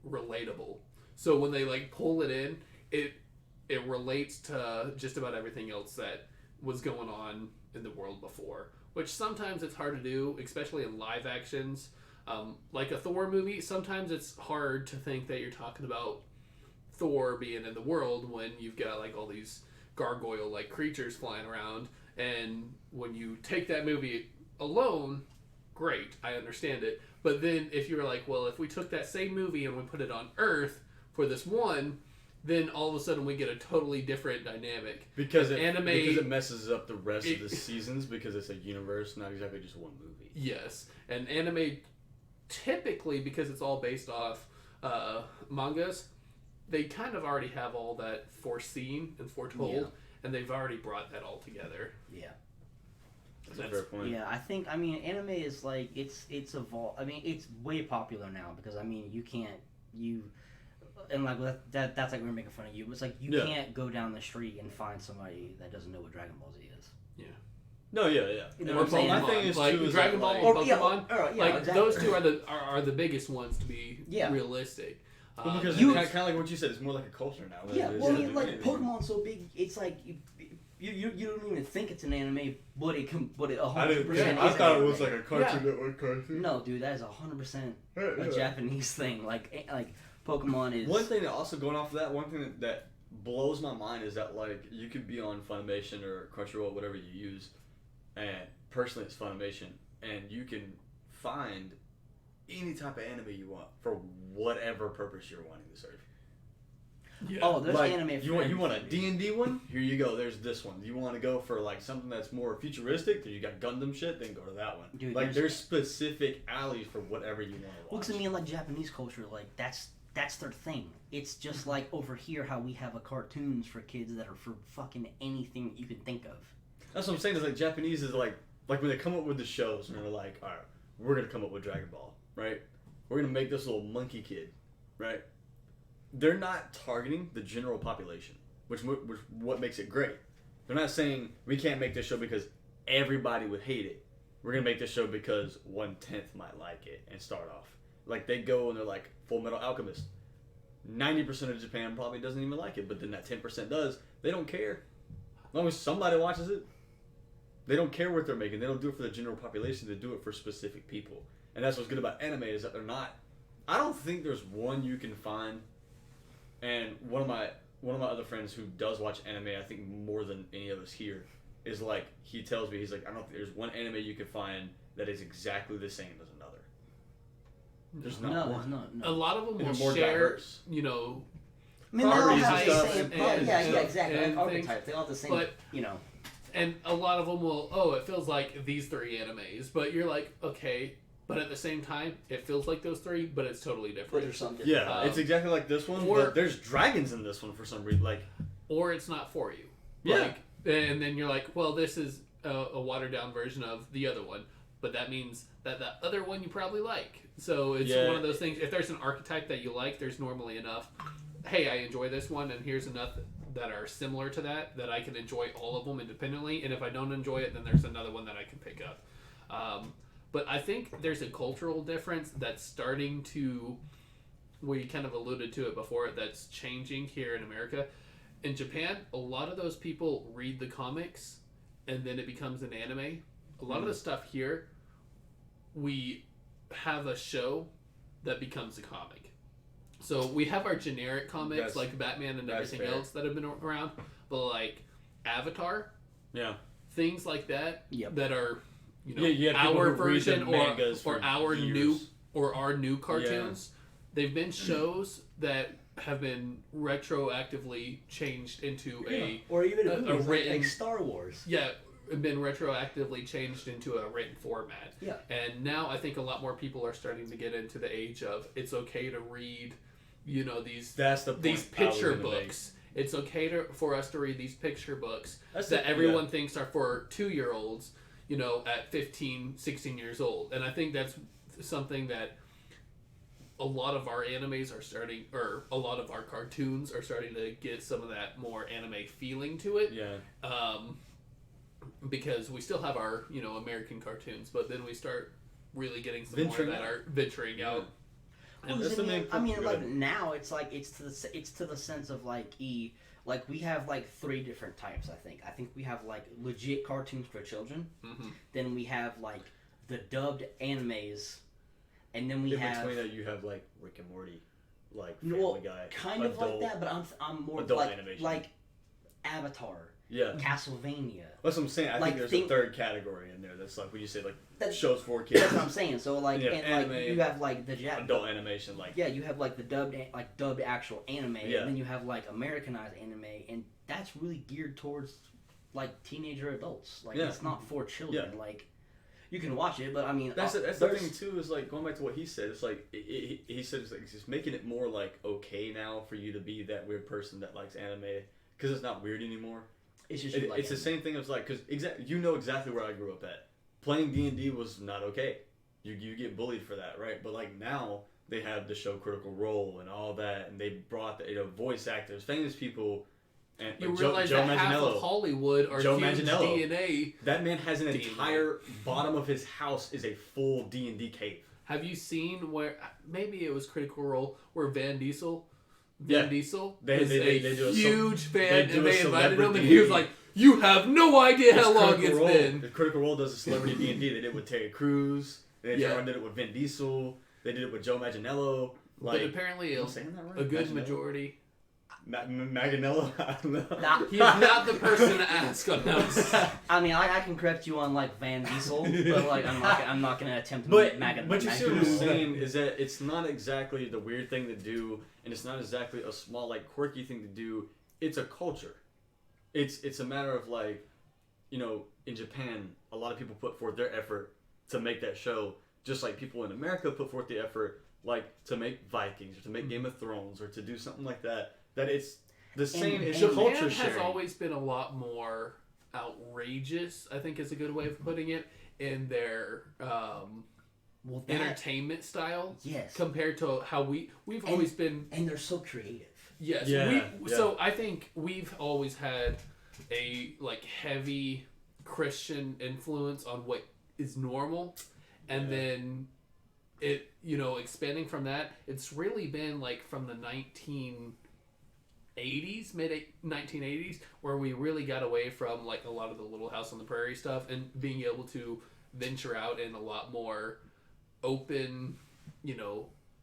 Speaker 3: relatable. So when they pull it in, it relates to just about everything else that was going on in the world before, which sometimes it's hard to do, especially in live actions. Like a Thor movie, sometimes it's hard to think that you're talking about Thor being in the world when you've got all these gargoyle creatures flying around, and when you take that movie alone, great, I understand it. But then if you were like, well, if we took that same movie and we put it on Earth for this one, then all of a sudden we get a totally different dynamic.
Speaker 2: Because it messes up the rest of the seasons, because it's a universe, not exactly just one movie.
Speaker 3: Yes. And anime, typically, because it's all based off mangas, they kind of already have all that foreseen and foretold, and they've already brought that all together.
Speaker 1: Yeah.
Speaker 2: That's a fair point.
Speaker 1: Yeah, anime is it's evolved. It's way popular now because that's like we're making fun of you. It's like you can't go down the street and find somebody that doesn't know what Dragon Ball Z is.
Speaker 3: Yeah.
Speaker 2: No, yeah.
Speaker 1: You know what I'm saying?
Speaker 2: My thing is too,
Speaker 3: Dragon Ball and Pokemon.
Speaker 1: Exactly.
Speaker 3: Those two are the biggest ones to be realistic.
Speaker 2: Well, because kind of like what you said, it's more like a culture now.
Speaker 1: Yeah, Pokemon's so big, it's like you don't even think it's an anime, but it 100%.
Speaker 2: I thought it was like a Cartoon Network cartoon.
Speaker 1: No, dude, that is 100% a Japanese thing. Like Pokemon is.
Speaker 2: One thing that also going off of that, one thing that blows my mind is that you could be on Funimation or Crunchyroll, whatever you use, and personally it's Funimation, and you can find any type of anime you want for whatever purpose you're wanting to serve.
Speaker 3: Yeah.
Speaker 1: Oh, there's anime.
Speaker 2: You want a D&D one? Here you go. There's this one. You want to go for something that's more futuristic? Then you got Gundam shit. Then go to that one.
Speaker 1: Dude,
Speaker 2: there's specific alleys for whatever you want to watch.
Speaker 1: Well, because Japanese culture, that's their thing. It's just like over here how we have cartoons for kids that are for fucking anything that you can think of.
Speaker 2: That's what I'm saying. Is Japanese is like when they come up with the shows and they're like, all right, we're gonna come up with Dragon Ball, right? We're gonna make this little monkey kid, right? They're not targeting the general population. which what makes it great. They're not saying we can't make this show because everybody would hate it. We're gonna make this show because 1/10 might like it and start off. Like they go and they're like Full Metal Alchemist. 90% of Japan probably doesn't even like it, but then that 10% does. They don't care. As long as somebody watches it, they don't care what they're making. They don't do it for the general population. They do it for specific people. And that's what's good about anime is that they're not. I don't think there's one you can find. And one of my other friends who does watch anime, I think more than any of us here, is like he tells me he's like I don't think there's one anime you can find that is exactly the same as another. There's not one.
Speaker 3: A lot of them
Speaker 2: They're
Speaker 3: will
Speaker 2: more
Speaker 3: share,
Speaker 2: diverse.
Speaker 3: you know,
Speaker 1: I mean, they all
Speaker 2: Arby's
Speaker 1: have
Speaker 2: and
Speaker 1: the
Speaker 2: stuff.
Speaker 1: same. Exactly.
Speaker 3: and
Speaker 1: Like
Speaker 3: things.
Speaker 1: archetypes. They all have the same.
Speaker 3: But-
Speaker 1: you know.
Speaker 3: And a lot of them will, it feels like these 3 animes. But you're like, okay. But at the same time, it feels like those 3, but it's totally
Speaker 1: But
Speaker 3: different.
Speaker 1: there's something.
Speaker 2: Yeah, it's exactly like this one,
Speaker 3: or-
Speaker 2: but there's dragons in this one for some reason. Like,
Speaker 3: Or it's not for you.
Speaker 2: Yeah.
Speaker 3: Like, and then you're like, well, this is a watered down version of the other one. But that means that the other one you probably like. So it's
Speaker 2: Yeah.
Speaker 3: one of those things. If there's an archetype that you like, there's normally enough. Hey, I enjoy this one, and here's enough that are similar to that I can enjoy all of them independently. And if I don't enjoy it, then there's another one that I can pick up. But I think there's a cultural difference that's starting to. We kind of alluded to it before. That's changing here in America. In Japan, a lot of those people read the comics, and then it becomes an anime. A lot of the stuff here, we have a show that becomes a comic. So we have our generic comics
Speaker 2: That's-
Speaker 3: like Batman and
Speaker 2: that's
Speaker 3: everything
Speaker 2: fair.
Speaker 3: else that have been around, but like Avatar,
Speaker 2: yeah.
Speaker 3: things like that
Speaker 1: Yep.
Speaker 3: that are
Speaker 2: Yeah, people
Speaker 3: our
Speaker 2: who read the
Speaker 3: version
Speaker 2: mangas
Speaker 3: or
Speaker 2: for
Speaker 3: our
Speaker 2: years.
Speaker 3: new cartoons. They've been shows that have been retroactively changed into
Speaker 1: Or even
Speaker 3: a
Speaker 1: movies,
Speaker 3: written-
Speaker 1: like Star Wars.
Speaker 3: been retroactively changed into a written format.
Speaker 1: Yeah.
Speaker 3: And now I think a lot more people are starting to get into the age of it's okay to read, these
Speaker 2: That's the point
Speaker 3: these
Speaker 2: I was
Speaker 3: picture
Speaker 2: gonna make.
Speaker 3: books. It's okay for us to read these picture books
Speaker 2: That's
Speaker 3: that
Speaker 2: the-
Speaker 3: everyone thinks are for 2-year-olds, at 15, 16 years old. And I think that's something that a lot of our animes are starting, or a lot of our cartoons are starting to get some of that more anime feeling to it.
Speaker 2: Yeah.
Speaker 3: Because we still have our, American cartoons, but then we start really getting some
Speaker 2: Venturing
Speaker 3: more that
Speaker 2: out.
Speaker 3: are venturing out.
Speaker 1: Well,
Speaker 2: that's the main
Speaker 1: I mean,
Speaker 2: point.
Speaker 1: like now it's like it's to the sense of like like we have like 3 different types. I think we have like legit cartoons for children.
Speaker 3: Mm-hmm.
Speaker 1: Then we have like the dubbed animes, and then we
Speaker 2: In
Speaker 1: have
Speaker 2: between that, you have like Rick and Morty, like Family
Speaker 1: well,
Speaker 2: Guy,
Speaker 1: kind of like
Speaker 2: adult-
Speaker 1: that. But I'm more
Speaker 2: adult
Speaker 1: like
Speaker 2: animation.
Speaker 1: like Avatar,
Speaker 2: Yeah,
Speaker 1: Castlevania.
Speaker 2: that's what I'm saying. I
Speaker 1: Like,
Speaker 2: think there's
Speaker 1: think-
Speaker 2: a third category in there. That's like when you say like
Speaker 1: That's-
Speaker 2: shows for kids,
Speaker 1: That's what I'm saying. So like
Speaker 2: Yeah,
Speaker 1: and
Speaker 2: anime,
Speaker 1: like you have like the
Speaker 2: adult animation, like
Speaker 1: Yeah, you have like the dubbed actual anime,
Speaker 2: Yeah.
Speaker 1: and then you have like Americanized anime, and that's really geared towards like teenager adults. Like
Speaker 2: Yeah.
Speaker 1: it's not for children.
Speaker 2: Yeah.
Speaker 1: Like you can watch it, but I mean
Speaker 2: that's the
Speaker 1: there's-
Speaker 2: thing too. Is like going back to what he said. It's like he said it's like it's just making it more like okay now for you to be that weird person that likes anime because it's not weird anymore.
Speaker 1: It's just you like
Speaker 2: It's the
Speaker 1: anime.
Speaker 2: same thing as like because exactly where I grew up at. Playing D&D was not okay. You get bullied for that, right? But like now they have the show Critical Role and all that, and they brought the voice actors, famous people, and
Speaker 3: You
Speaker 2: like
Speaker 3: realize
Speaker 2: Joe
Speaker 3: that half
Speaker 2: Manganiello.
Speaker 3: of Hollywood are
Speaker 2: Joe
Speaker 3: huge
Speaker 2: Manganiello.
Speaker 3: DNA.
Speaker 2: That man has an
Speaker 3: D&D.
Speaker 2: entire bottom of his house is a full D&D cave.
Speaker 3: Have you seen where maybe it was Critical Role where Vin Diesel
Speaker 2: Yeah.
Speaker 3: is
Speaker 2: They do
Speaker 3: a
Speaker 2: a
Speaker 3: huge fan,
Speaker 2: do
Speaker 3: and
Speaker 2: a
Speaker 3: they invited him, and
Speaker 2: celebrity-
Speaker 3: he was like, "You have no idea how long
Speaker 2: Critical
Speaker 3: it's
Speaker 2: Role.
Speaker 3: been."
Speaker 2: The Critical Role does a celebrity D&D. They did it with Terry Crews. They
Speaker 3: Yeah.
Speaker 2: did it with Vin Diesel. They did it with Joe Manganiello. Like,
Speaker 3: But apparently,
Speaker 2: am I saying that right?
Speaker 3: a good
Speaker 2: Manganiello?
Speaker 3: majority.
Speaker 2: Manganiello? I don't know.
Speaker 1: Nah.
Speaker 3: He's not the person to ask on this.
Speaker 1: I mean, I can correct you on like Van Diesel, but like I'm not gonna attempt to
Speaker 2: But
Speaker 1: mag-
Speaker 2: you see what I'm
Speaker 1: mag-
Speaker 2: saying is that it's not exactly the weird thing to do, and it's not exactly a small like quirky thing to do. It's a culture. It's a matter of like, in Japan, a lot of people put forth their effort to make that show, just like people in America put forth the effort like to make Vikings or to make Game of Thrones or to do something like that. That it's the same. It's
Speaker 1: and
Speaker 2: culture
Speaker 3: Japan has
Speaker 2: sharing.
Speaker 3: always been a lot more outrageous, I think is a good way of putting it, in their
Speaker 1: well, that,
Speaker 3: entertainment style
Speaker 1: yes,
Speaker 3: compared to how we've always been.
Speaker 1: and they're so creative.
Speaker 3: Yes. So I think we've always had a like heavy Christian influence on what is normal, and then it expanding from that. It's really been like from the 1980s, mid 1980s, where we really got away from like a lot of the Little House on the Prairie stuff and being able to venture out in a lot more open,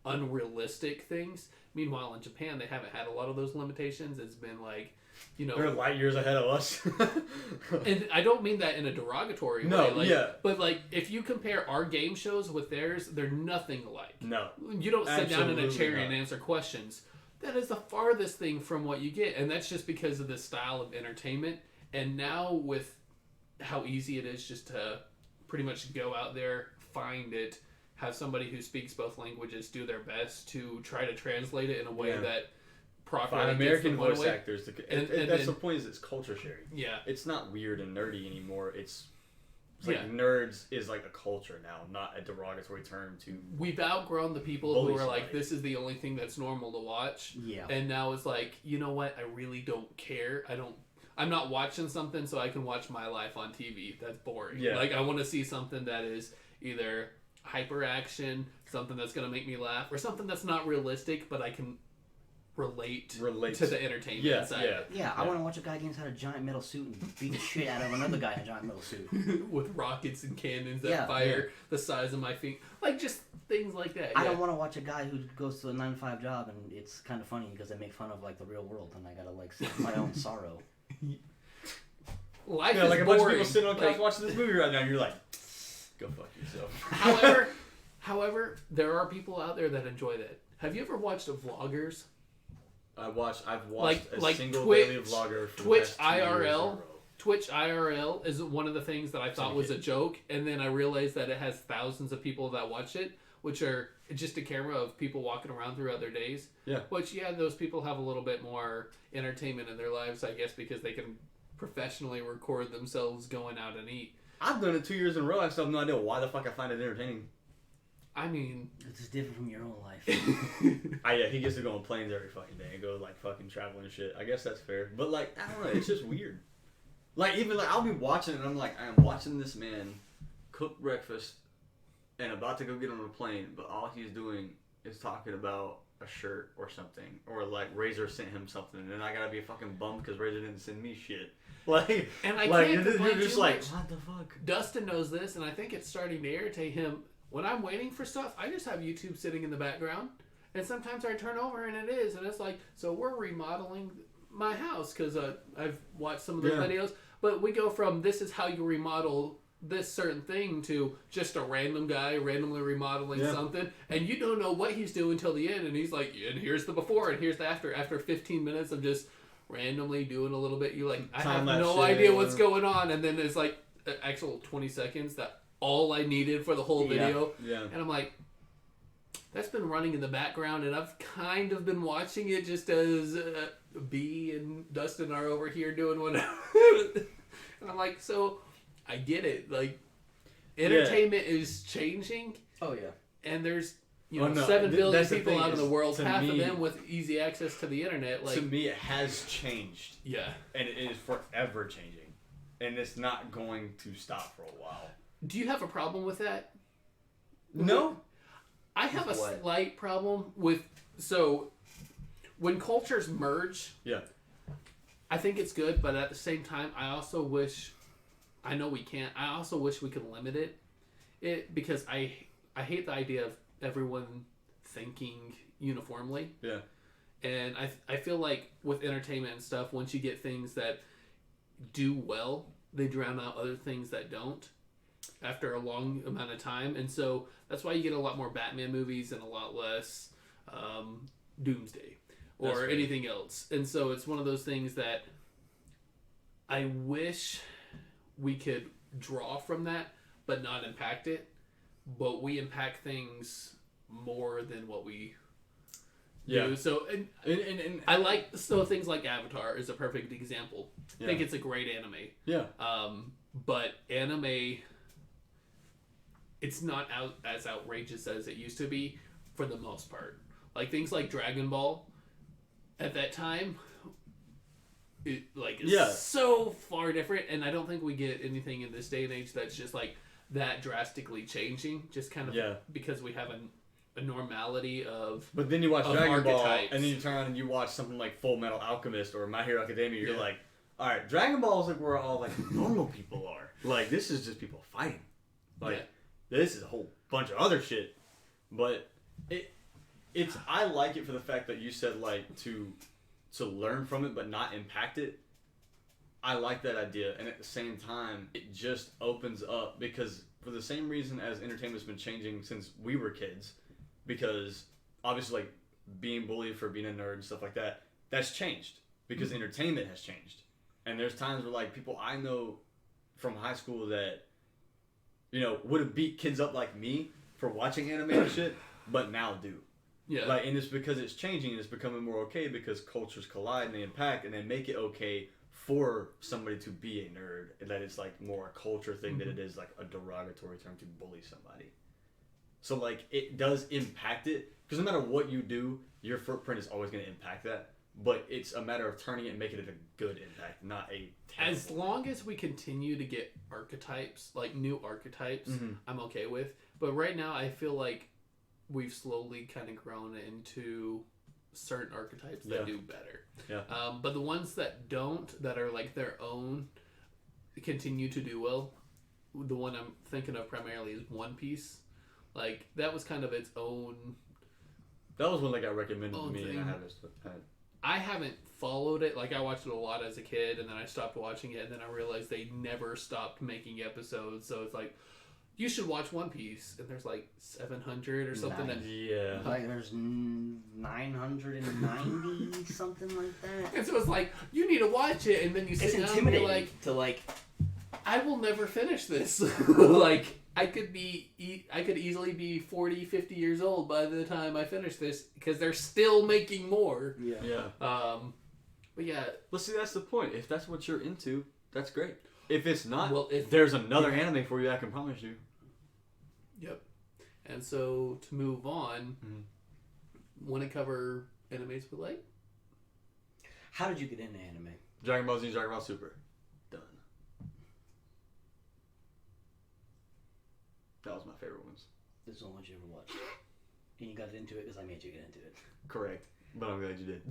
Speaker 3: unrealistic things. Meanwhile, in Japan, they haven't had a lot of those limitations. It's been like,
Speaker 2: they're light years ahead of us.
Speaker 3: And I don't mean that in a derogatory way. But like, if you compare our game shows with theirs, they're nothing alike.
Speaker 2: No.
Speaker 3: You don't sit down in a chair and answer questions. That is the farthest thing from what you get. And that's just because of the style of entertainment. And now with how easy it is just to pretty much go out there, find it, have somebody who speaks both languages do their best to try to translate it in a way that properly
Speaker 2: find American voice
Speaker 3: away.
Speaker 2: actors. And that's the point, is it's culture sharing.
Speaker 3: Yeah.
Speaker 2: It's not weird and nerdy anymore. It's like nerds is like a culture now, not a derogatory term to...
Speaker 3: We've outgrown the people who are like, this is the only thing that's normal to watch.
Speaker 1: Yeah.
Speaker 3: And now it's like, you know what? I really don't care. I'm not watching something so I can watch my life on TV. That's boring.
Speaker 2: Yeah.
Speaker 3: Like, I want to see something that is either hyper action, something that's going to make me laugh, or something that's not realistic, but I can relate to the entertainment side.
Speaker 1: Yeah, I want to watch a guy get inside a giant metal suit and beat the shit out of another guy in a giant metal suit.
Speaker 3: With rockets and cannons that fire the size of my feet. Like, just things like that.
Speaker 1: I don't want to watch a guy who goes to a 9-to-5 job, and it's kind of funny because they make fun of, like, the real world, and I gotta, like, sit in my own sorrow.
Speaker 3: Life is
Speaker 2: like a
Speaker 3: boring.
Speaker 2: bunch of people sitting on couch watching this movie right now, and you're like, go fuck
Speaker 3: However,
Speaker 2: yourself.
Speaker 3: there are people out there that enjoy that. Have you ever watched vloggers?
Speaker 2: I've watched a single
Speaker 3: Twitch,
Speaker 2: daily vlogger for
Speaker 3: Twitch
Speaker 2: the past 2 years in a
Speaker 3: IRL.
Speaker 2: row.
Speaker 3: Twitch IRL is one of the things that I thought was a joke, and then I realized that it has thousands of people that watch it, which are just a camera of people walking around throughout their days.
Speaker 2: Yeah.
Speaker 3: Which, those people have a little bit more entertainment in their lives, I guess, because they can professionally record themselves going out and eat.
Speaker 2: I've done it 2 years in a row. I still have no idea why the fuck I find it entertaining.
Speaker 3: I mean...
Speaker 1: It's just different from your own life.
Speaker 2: He gets to go on planes every fucking day and go, like, fucking traveling and shit. I guess that's fair. But, like, I don't know. It's just weird. Like, even, like, I'll be watching and I'm like, I am watching this man cook breakfast and about to go get on a plane, but all he's doing is talking about a shirt or something. Or, like, Razor sent him something, and then I gotta be a fucking bum because Razor didn't send me shit. Like,
Speaker 3: and I
Speaker 2: like,
Speaker 3: can't
Speaker 2: you're just
Speaker 3: too
Speaker 2: like,
Speaker 3: much.
Speaker 2: what the fuck?
Speaker 3: Dustin knows this, and I think it's starting to irritate him. When I'm waiting for stuff, I just have YouTube sitting in the background, and sometimes I turn over and it's like, so we're remodeling my house because I've watched some of the videos, but we go from this is how you remodel this certain thing to just a random guy randomly remodeling something, and you don't know what he's doing till the end, and he's like, and here's the before and here's the after. After 15 minutes of just randomly doing a little bit, you like, I have no idea what's going on, and then there's like an actual 20 seconds that all I needed for the whole video.
Speaker 2: Yeah.
Speaker 3: And I'm like, that's been running in the background, and I've kind of been watching it just as B and Dustin are over here doing whatever. And I'm like, so I get it. Like, entertainment is changing.
Speaker 1: Oh, yeah.
Speaker 3: And there's 7 billion people out in the world, half of them with easy access to the internet. Like,
Speaker 2: to me, it has changed.
Speaker 3: Yeah.
Speaker 2: And it is forever changing. And it's not going to stop for a while.
Speaker 3: Do you have a problem with that?
Speaker 2: No.
Speaker 3: I have a slight problem with... So, when cultures merge...
Speaker 2: Yeah.
Speaker 3: I think it's good, but at the same time, I also wish... I know we can't. I also wish we could limit it. Because I hate the idea of everyone thinking uniformly.
Speaker 2: Yeah.
Speaker 3: And I feel like with entertainment and stuff, once you get things that do well, they drown out other things that don't after a long amount of time. And so that's why you get a lot more Batman movies and a lot less Doomsday or anything else. And so it's one of those things that I wish we could draw from that but not impact it. But we impact things more than what we do. So and I like things like Avatar is a perfect example. I think it's a great anime.
Speaker 2: Yeah.
Speaker 3: But anime, it's not as outrageous as it used to be for the most part. Like things like Dragon Ball at that time, it like is
Speaker 2: Yeah.
Speaker 3: so far different, and I don't think we get anything in this day and age that's just like that drastically changing. Just kind of because we have a normality of.
Speaker 2: But then you watch
Speaker 3: of
Speaker 2: Dragon Ball,
Speaker 3: archetypes.
Speaker 2: and then you turn around and you watch something like Full Metal Alchemist or My Hero Academia. You're
Speaker 3: Yeah.
Speaker 2: like, all right, Dragon Ball is like where all like normal people are. Like this is just people fighting. Like this is a whole bunch of other shit. But it's I like it for the fact that you said like to learn from it but not impact it. I like that idea, and at the same time, it just opens up because for the same reason as entertainment's been changing since we were kids, because obviously like being bullied for being a nerd and stuff like that, that's changed because entertainment has changed. And there's times where like people I know from high school that, you know, would have beat kids up like me for watching anime and shit, but now do.
Speaker 3: Yeah.
Speaker 2: Like, and it's because it's changing and it's becoming more okay because cultures collide and they impact and they make it okay for somebody to be a nerd, and that it's like more a culture thing than it is like a derogatory term to bully somebody. So like it does impact it because no matter what you do, your footprint is always going to impact that. But it's a matter of turning it and making it a good impact, not a terrible.
Speaker 3: As long as we continue to get archetypes, like new archetypes, I'm okay with. But right now, I feel like we've slowly kind of grown into certain archetypes that do better.
Speaker 2: Yeah.
Speaker 3: But the ones that don't, that are like their own, continue to do well. The one I'm thinking of primarily is One Piece. Like, that was kind of its own.
Speaker 2: That was one that got recommended to me,
Speaker 3: thing.
Speaker 2: and
Speaker 3: I haven't followed it. Like, I watched it a lot as a kid, and then I stopped watching it, and then I realized they never stopped making episodes. So it's like, you should watch One Piece, and there's like 700 or something.
Speaker 1: Nice.
Speaker 2: Yeah.
Speaker 1: Like there's 990 something like that.
Speaker 3: And so it's like, you need to watch it, and then you sit
Speaker 1: It's
Speaker 3: down and
Speaker 1: intimidating
Speaker 3: you're like,
Speaker 1: to like.
Speaker 3: I will never finish this. Like, I could easily be 40, 50 years old by the time I finish this because they're still making more.
Speaker 2: Yeah.
Speaker 3: But yeah.
Speaker 2: Well, see, that's the point. If that's what you're into, that's great. If it's not,
Speaker 3: Well,
Speaker 2: there's another anime for you, I can promise you.
Speaker 3: Yep. And so to move on, want to cover animes we like?
Speaker 1: How did you get into anime?
Speaker 2: Dragon Ball Z, Dragon Ball Super. Done. That was my favorite ones.
Speaker 1: This is the ones you ever watched. And you got into it because I made you get into it.
Speaker 2: Correct. But I'm glad you did.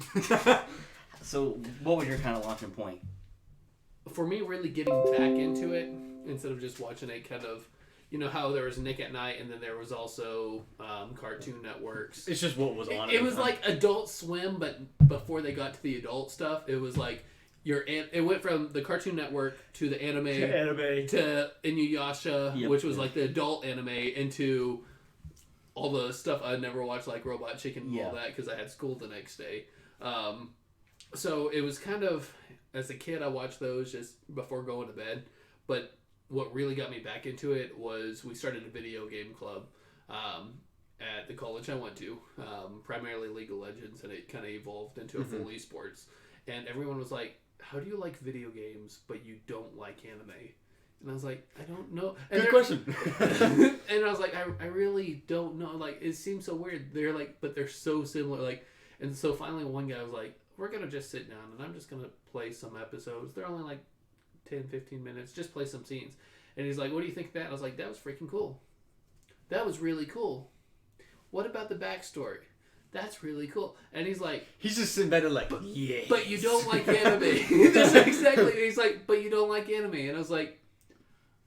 Speaker 1: So, what was your kind of launching point?
Speaker 3: For me, really getting back into it instead of just watching it kind of, you know how there was Nick at Night and then there was also Cartoon Networks.
Speaker 2: It's just what was on it.
Speaker 3: It was like Adult Swim, but before they got to the adult stuff, it was like it went from the Cartoon Network to the anime to Inuyasha, which was like the adult anime, into all the stuff I never watched, like Robot Chicken and all that, because I had school the next day. So it was kind of, as a kid, I watched those just before going to bed. But what really got me back into it was we started a video game club at the college I went to, primarily League of Legends, and it kind of evolved into a full esports. And everyone was like, how do you like video games, but you don't like anime? And I was like, I don't know. And
Speaker 2: good question.
Speaker 3: And I was like, I really don't know. Like, it seems so weird. They're like, but they're so similar. Like, and so finally one guy was like, we're going to just sit down and I'm just going to play some episodes. They're only like 10, 15 minutes. Just play some scenes. And he's like, what do you think of that? And I was like, that was freaking cool. That was really cool. What about the backstory? That's really cool. And he's like...
Speaker 2: He's just sitting back there like, yeah.
Speaker 3: But you don't like anime. That's exactly. He's like, but you don't like anime. And I was like,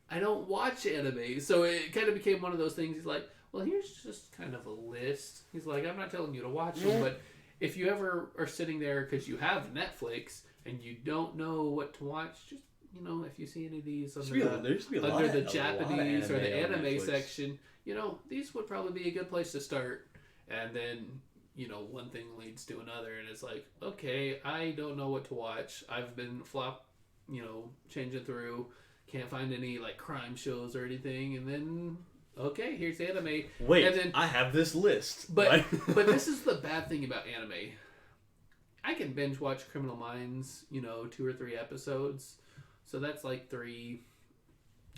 Speaker 3: I don't watch anime. So it kind of became one of those things. He's like, well, here's just kind of a list. He's like, I'm not telling you to watch them, but if you ever are sitting there because you have Netflix and you don't know what to watch, just, you know, if you see any of these under the Japanese or the anime section, you know, these would probably be a good place to start. And then, you know, one thing leads to another, and it's like, okay, I don't know what to watch. I've been changing through, can't find any like crime shows or anything, and then okay, here's anime.
Speaker 2: Wait,
Speaker 3: and then,
Speaker 2: I have this list.
Speaker 3: But but this is the bad thing about anime. I can binge watch Criminal Minds, 2 or 3 episodes, so that's like 3.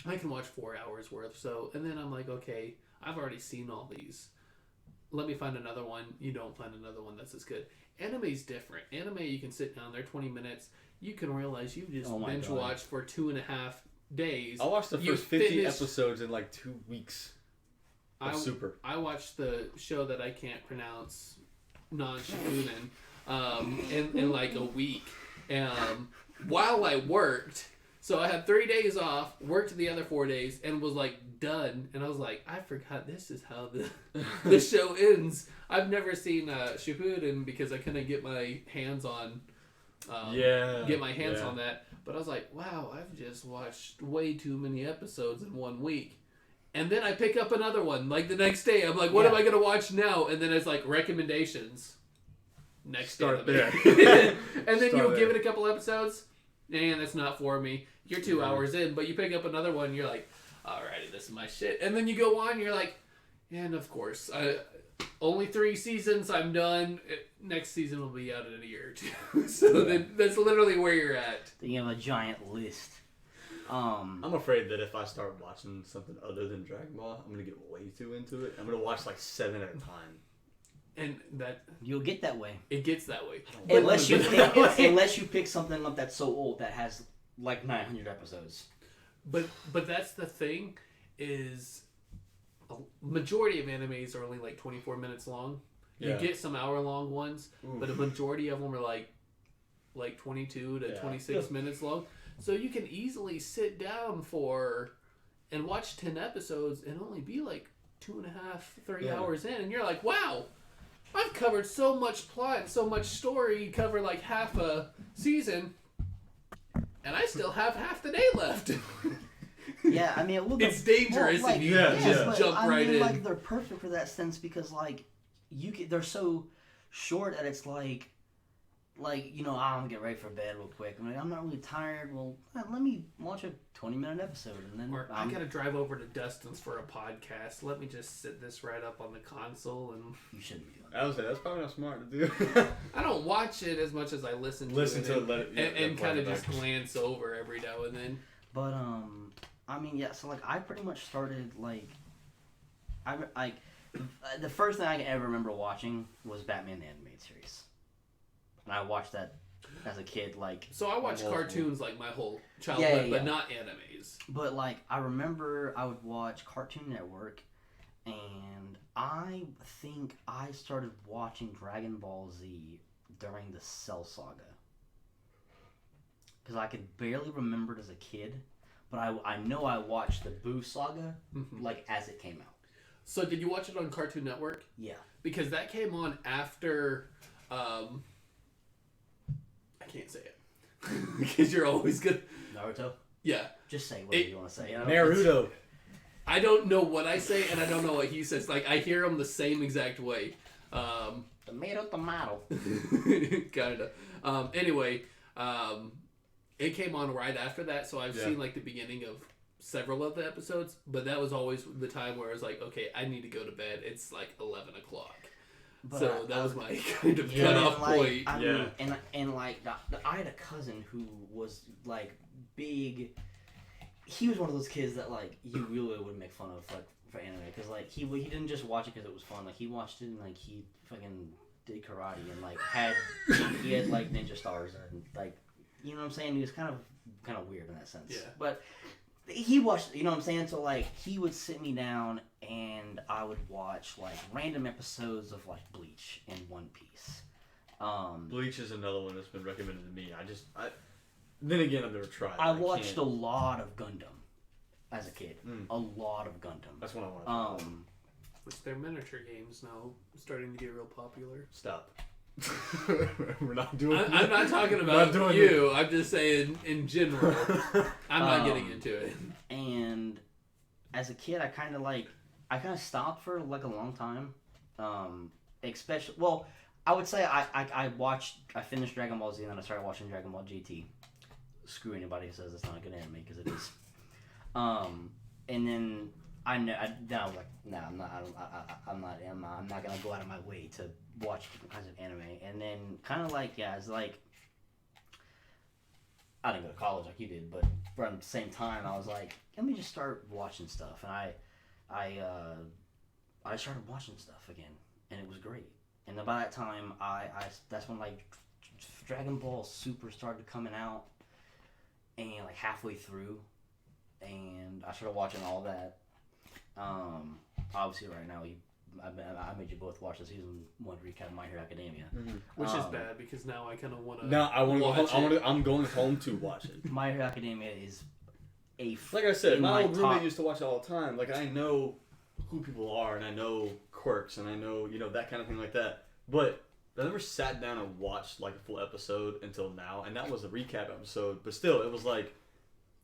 Speaker 3: I can watch 4 hours worth. So, and then I'm like, okay, I've already seen all these. Let me find another one. You don't find another one that's as good. anime's different. Anime, you can sit down there 20 minutes. You can realize you just
Speaker 1: Oh my
Speaker 3: binge
Speaker 1: God.
Speaker 3: watched for 2.5 days.
Speaker 2: I watched the
Speaker 3: You
Speaker 2: first 50
Speaker 3: finished-
Speaker 2: episodes in like 2 weeks. Super.
Speaker 3: I watched the show that I can't pronounce, non-Shippuden, in like a week, while I worked. So I had 3 days off, worked the other 4 days, and was like done. And I was like, I forgot this is how the show ends. I've never seen Shippuden because I couldn't get my hands on. Get my hands on that. But I was like, wow, I've just watched way too many episodes in 1 week. And then I pick up another one, like the next day. I'm like, what am I going to watch now? And then it's like recommendations. Next
Speaker 2: Start
Speaker 3: anime.
Speaker 2: there.
Speaker 3: And then
Speaker 2: Start
Speaker 3: you'll
Speaker 2: there.
Speaker 3: give it a couple episodes. And that's not for me. You're 2 hours in, but you pick up another one. You're like, alrighty, this is my shit. And then you go on, you're like, and of course, only 3 seasons, I'm done. Next season will be out in a year or 2. So then that's literally where you're at.
Speaker 1: Then you have a giant list.
Speaker 2: I'm afraid that if I start watching something other than Dragon Ball, I'm gonna get way too into it. I'm gonna watch like 7 at a time.
Speaker 3: And that
Speaker 1: You'll get that way.
Speaker 3: it gets that way.
Speaker 1: Unless you
Speaker 3: But-
Speaker 1: pick, unless you pick something up that's so old that has like 900 episodes.
Speaker 3: But that's the thing, is a majority of animes are only like 24 minutes long. You
Speaker 2: Yeah.
Speaker 3: get some hour-long ones,
Speaker 2: Oof.
Speaker 3: but a majority of them are like 22 to
Speaker 2: Yeah.
Speaker 3: 26 minutes long. So you can easily sit down and watch 10 episodes and only be like 2.5, 3
Speaker 2: Yeah.
Speaker 3: hours in, and you're like, wow, I've covered so much plot and so much story, cover like half a season, and I still have half the day left.
Speaker 1: Yeah, I mean, well,
Speaker 3: It's dangerous
Speaker 1: like,
Speaker 3: if you
Speaker 2: Yeah,
Speaker 3: just
Speaker 2: yeah.
Speaker 3: jump right in.
Speaker 1: Like, they're perfect for that sense because like they're so short that it's like you know, I'm gonna get ready for bed real quick. I'm not really tired. Well, let me watch a 20-minute episode and then
Speaker 3: Or I gotta drive over to Dustin's for a podcast. Let me just sit this right up on the console, and
Speaker 1: you shouldn't be doing
Speaker 2: I would say that's probably not smart to do.
Speaker 3: I don't watch it as much as I listen to
Speaker 2: Listen
Speaker 3: it,
Speaker 2: to it,
Speaker 3: and,
Speaker 2: let it- yeah,
Speaker 3: and
Speaker 2: yeah,
Speaker 3: kind of
Speaker 2: play it
Speaker 3: just
Speaker 2: back.
Speaker 3: glance over every now and then.
Speaker 1: But I mean, yeah. So like, I pretty much started like, the first thing I can ever remember watching was Batman the Animated Series, and I watched that as a kid. Like,
Speaker 3: So I watched
Speaker 2: Well,
Speaker 3: cartoons like my whole childhood,
Speaker 1: yeah.
Speaker 3: but not animes.
Speaker 1: but like, I remember I would watch Cartoon Network, and I think I started watching Dragon Ball Z during the Cell Saga, because I could barely remember it as a kid. But I know I watched the Boo Saga
Speaker 3: Mhm.
Speaker 1: like as it came out.
Speaker 3: So did you watch it on Cartoon Network?
Speaker 1: Yeah.
Speaker 3: Because that came on after. I can't say it because you're always good.
Speaker 1: Naruto?
Speaker 3: Yeah,
Speaker 1: Just say whatever you want to say. I don't-
Speaker 2: Naruto.
Speaker 3: I don't know what I say, and I don't know what he says. Like I hear him the same exact way.
Speaker 1: Tomato.
Speaker 3: Kinda. Anyway, it came on right after that, so I've
Speaker 2: Yeah.
Speaker 3: seen like the beginning of several of the episodes, but that was always the time where I was like, okay, I need to go to bed. It's like 11 o'clock.
Speaker 1: But
Speaker 3: So that was my kind of
Speaker 2: Yeah.
Speaker 3: cutoff
Speaker 1: and, like,
Speaker 3: point.
Speaker 1: I
Speaker 2: Yeah.
Speaker 1: mean, and like I had a cousin who was like big. He was one of those kids that like you really would make fun of like for anime because like he didn't just watch it because it was fun. Like he watched it and like he fucking did karate and like he had like ninja stars and like you know what I'm saying. He was kind of weird in that sense.
Speaker 3: Yeah.
Speaker 1: But he watched, you know what I'm saying? So, like, he would sit me down and I would watch, like, random episodes of, like, Bleach and One Piece.
Speaker 2: Bleach is another one that's been recommended to me. Then again, I've never tried.
Speaker 1: I watched
Speaker 2: can't.
Speaker 1: a lot of Gundam as a kid.
Speaker 2: Mm.
Speaker 1: A lot of Gundam.
Speaker 2: That's what I want to
Speaker 3: Which their miniature games now starting to get real popular.
Speaker 2: Stop. We're not doing
Speaker 3: I'm not talking about
Speaker 2: doing
Speaker 3: you. I'm just saying in general. I'm not getting into it.
Speaker 1: And as a kid, I kind of stopped for, like, a long time. Especially, well, I would say I finished Dragon Ball Z and then I started watching Dragon Ball GT. Screw anybody who says it's not a good anime because it is. And then then I was like, no, I'm not gonna go out of my way to watch different kinds of anime. And then kind of like it's like I didn't go to college like you did, but around the same time I was like, let me just start watching stuff, and I started watching stuff again, and it was great. And then by that time, I that's when like Dragon Ball Super started coming out, and like halfway through, and I started watching all that. Obviously, right now, I made you both watch the season 1 recap of My Hero Academia,
Speaker 3: which is bad because now I kind of want to.
Speaker 2: No, I want to go home.
Speaker 3: it.
Speaker 2: I'm going home to watch it.
Speaker 1: My Hero Academia is
Speaker 2: like I said, my old roommate
Speaker 1: top...
Speaker 2: used to watch it all the time. Like, I know who people are, and I know quirks, and I know, that kind of thing like that. But I never sat down and watched, like, a full episode until now, and that was a recap episode. But still, it was like,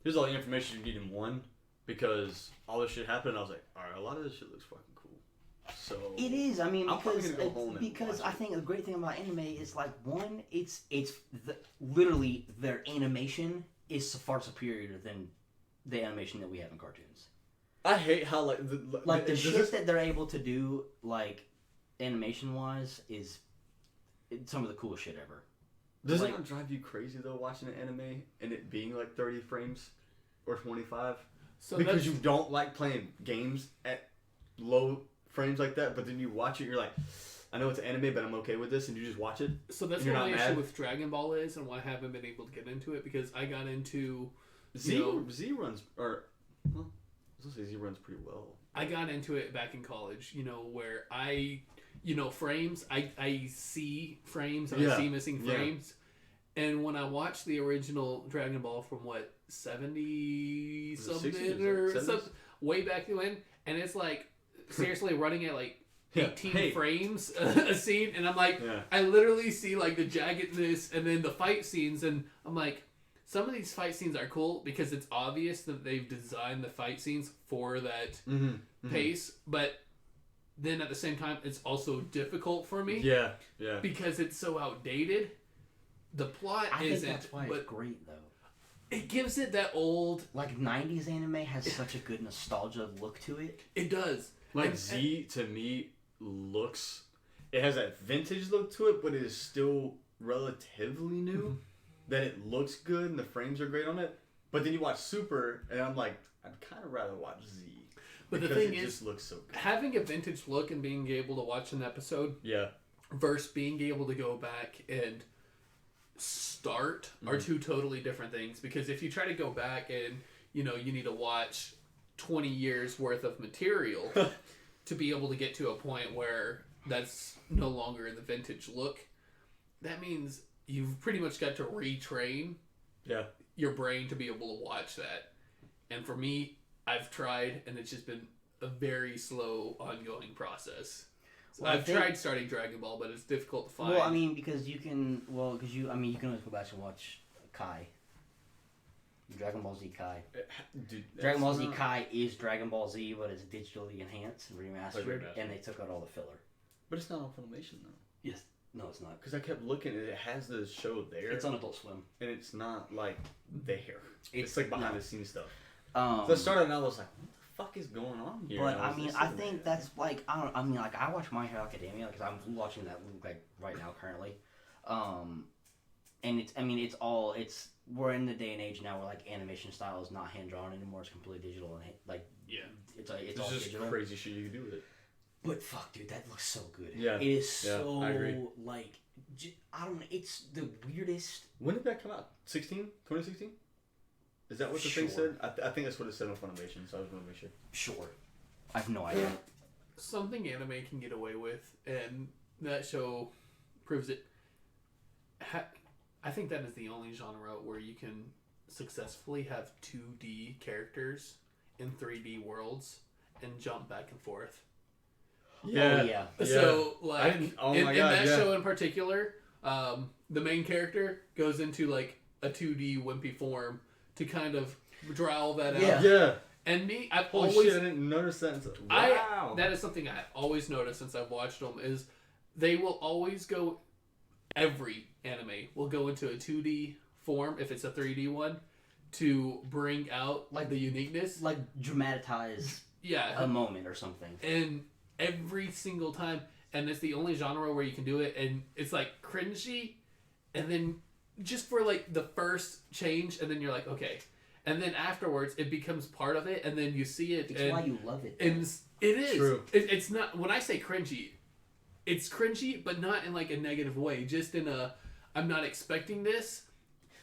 Speaker 2: here's all the information you need in one, because all this shit happened, and I was like, alright, a lot of this shit looks fucking cool. So...
Speaker 1: It is, I mean,
Speaker 2: because
Speaker 1: I think the great thing about anime is, like, one, it's literally, their animation is far superior than the animation that we have in cartoons.
Speaker 2: I hate how
Speaker 1: the shit that they're able to do, like, animation wise, is some of the coolest shit ever.
Speaker 2: Does it not drive you crazy though, watching an anime and it being like 30 frames or 25? So because you don't like playing games at low frames like that, but then you watch it, you're like, I know it's an anime, but I'm okay with this, and you just watch it.
Speaker 3: So that's what my issue with Dragon Ball is, and why I haven't been able to get into it, because I got into
Speaker 2: Z runs, or well, I was gonna say Z runs pretty well.
Speaker 3: I got into it back in college, where frames, I see frames and I see missing frames. And when I watched the original Dragon Ball from 70 something or something, way back when, and it's like seriously running at like 18 frames a scene, and I'm like, I literally see like the jaggedness and then the fight scenes, and I'm like, some of these fight scenes are cool because it's obvious that they've designed the fight scenes for that pace, but then at the same time, it's also difficult for me.
Speaker 2: Yeah.
Speaker 3: Because it's so outdated. The plot isn't.
Speaker 1: I think that's why it's great, though.
Speaker 3: It gives it that old...
Speaker 1: Like, 90s anime has such a good nostalgia look to it.
Speaker 3: It does.
Speaker 2: Like, Z, to me, looks... It has that vintage look to it, but it is still relatively new. That it looks good and the frames are great on it. But then you watch Super, and I'm like, I'd kind of rather watch Z.
Speaker 3: But the thing
Speaker 2: it
Speaker 3: is,
Speaker 2: just looks so good.
Speaker 3: Having a vintage look and being able to watch an episode versus being able to go back and start are two totally different things. Because if you try to go back and, you need to watch 20 years worth of material to be able to get to a point where that's no longer the vintage look, that means you've pretty much got to retrain your brain to be able to watch that. And for me, I've tried, and it's just been a very slow, ongoing process. So I've tried starting Dragon Ball, but it's difficult to find.
Speaker 1: Well, I mean, because you can always go back and watch Kai. Dragon Ball Z Kai.
Speaker 2: Dude,
Speaker 1: Dragon Ball Z Kai is Dragon Ball Z, but it's digitally enhanced and remastered, and they took out all the filler.
Speaker 2: But it's not on Funimation, though.
Speaker 1: Yes. No, it's not.
Speaker 2: Because I kept looking, and it has the show there.
Speaker 1: It's on Adult Swim.
Speaker 2: And it's not, like, there. It's like, behind-the-scenes stuff.
Speaker 1: So
Speaker 2: I started, and I was like, what the fuck is going on here?
Speaker 1: But, I think that's, like, I watch My Hero Academia, because I'm watching that, like, right now, currently. And we're in the day and age now where, like, animation style is not hand-drawn anymore. It's completely digital, and, like, it's all
Speaker 2: just
Speaker 1: digital.
Speaker 2: Crazy shit you can do with it.
Speaker 1: But fuck, dude, that looks so good.
Speaker 2: Yeah.
Speaker 1: It is so,
Speaker 2: I agree.
Speaker 1: like, I don't know, it's the weirdest.
Speaker 2: When did that come out? 2016? Is that what the thing said? I think that's what it said on Funimation, so I was going to make sure.
Speaker 1: Sure. I have no idea.
Speaker 3: Something anime can get away with, and that show proves it. I think that is the only genre where you can successfully have 2D characters in 3D worlds and jump back and forth.
Speaker 1: Yeah.
Speaker 3: So, like, in that show in particular, the main character goes into, like, a 2D wimpy form to kind of draw all that out.
Speaker 2: Yeah.
Speaker 3: And me, I've
Speaker 2: Holy
Speaker 3: always...
Speaker 2: shit, I didn't notice that. Wow.
Speaker 3: That is something I've always noticed since I've watched them, is they will always go... Every anime will go into a 2D form, if it's a 3D one, to bring out, like, the uniqueness.
Speaker 1: Like, dramatize a moment or something.
Speaker 3: And every single time, and it's the only genre where you can do it, and it's, like, cringy, and then just for, like, the first change, and then you're like, okay. And then afterwards, it becomes part of it, and then you see it.
Speaker 1: It's why you love it.
Speaker 3: And it is.
Speaker 2: True.
Speaker 3: It's not... When I say cringy, it's cringy, but not in like a negative way. Just in a, I'm not expecting this,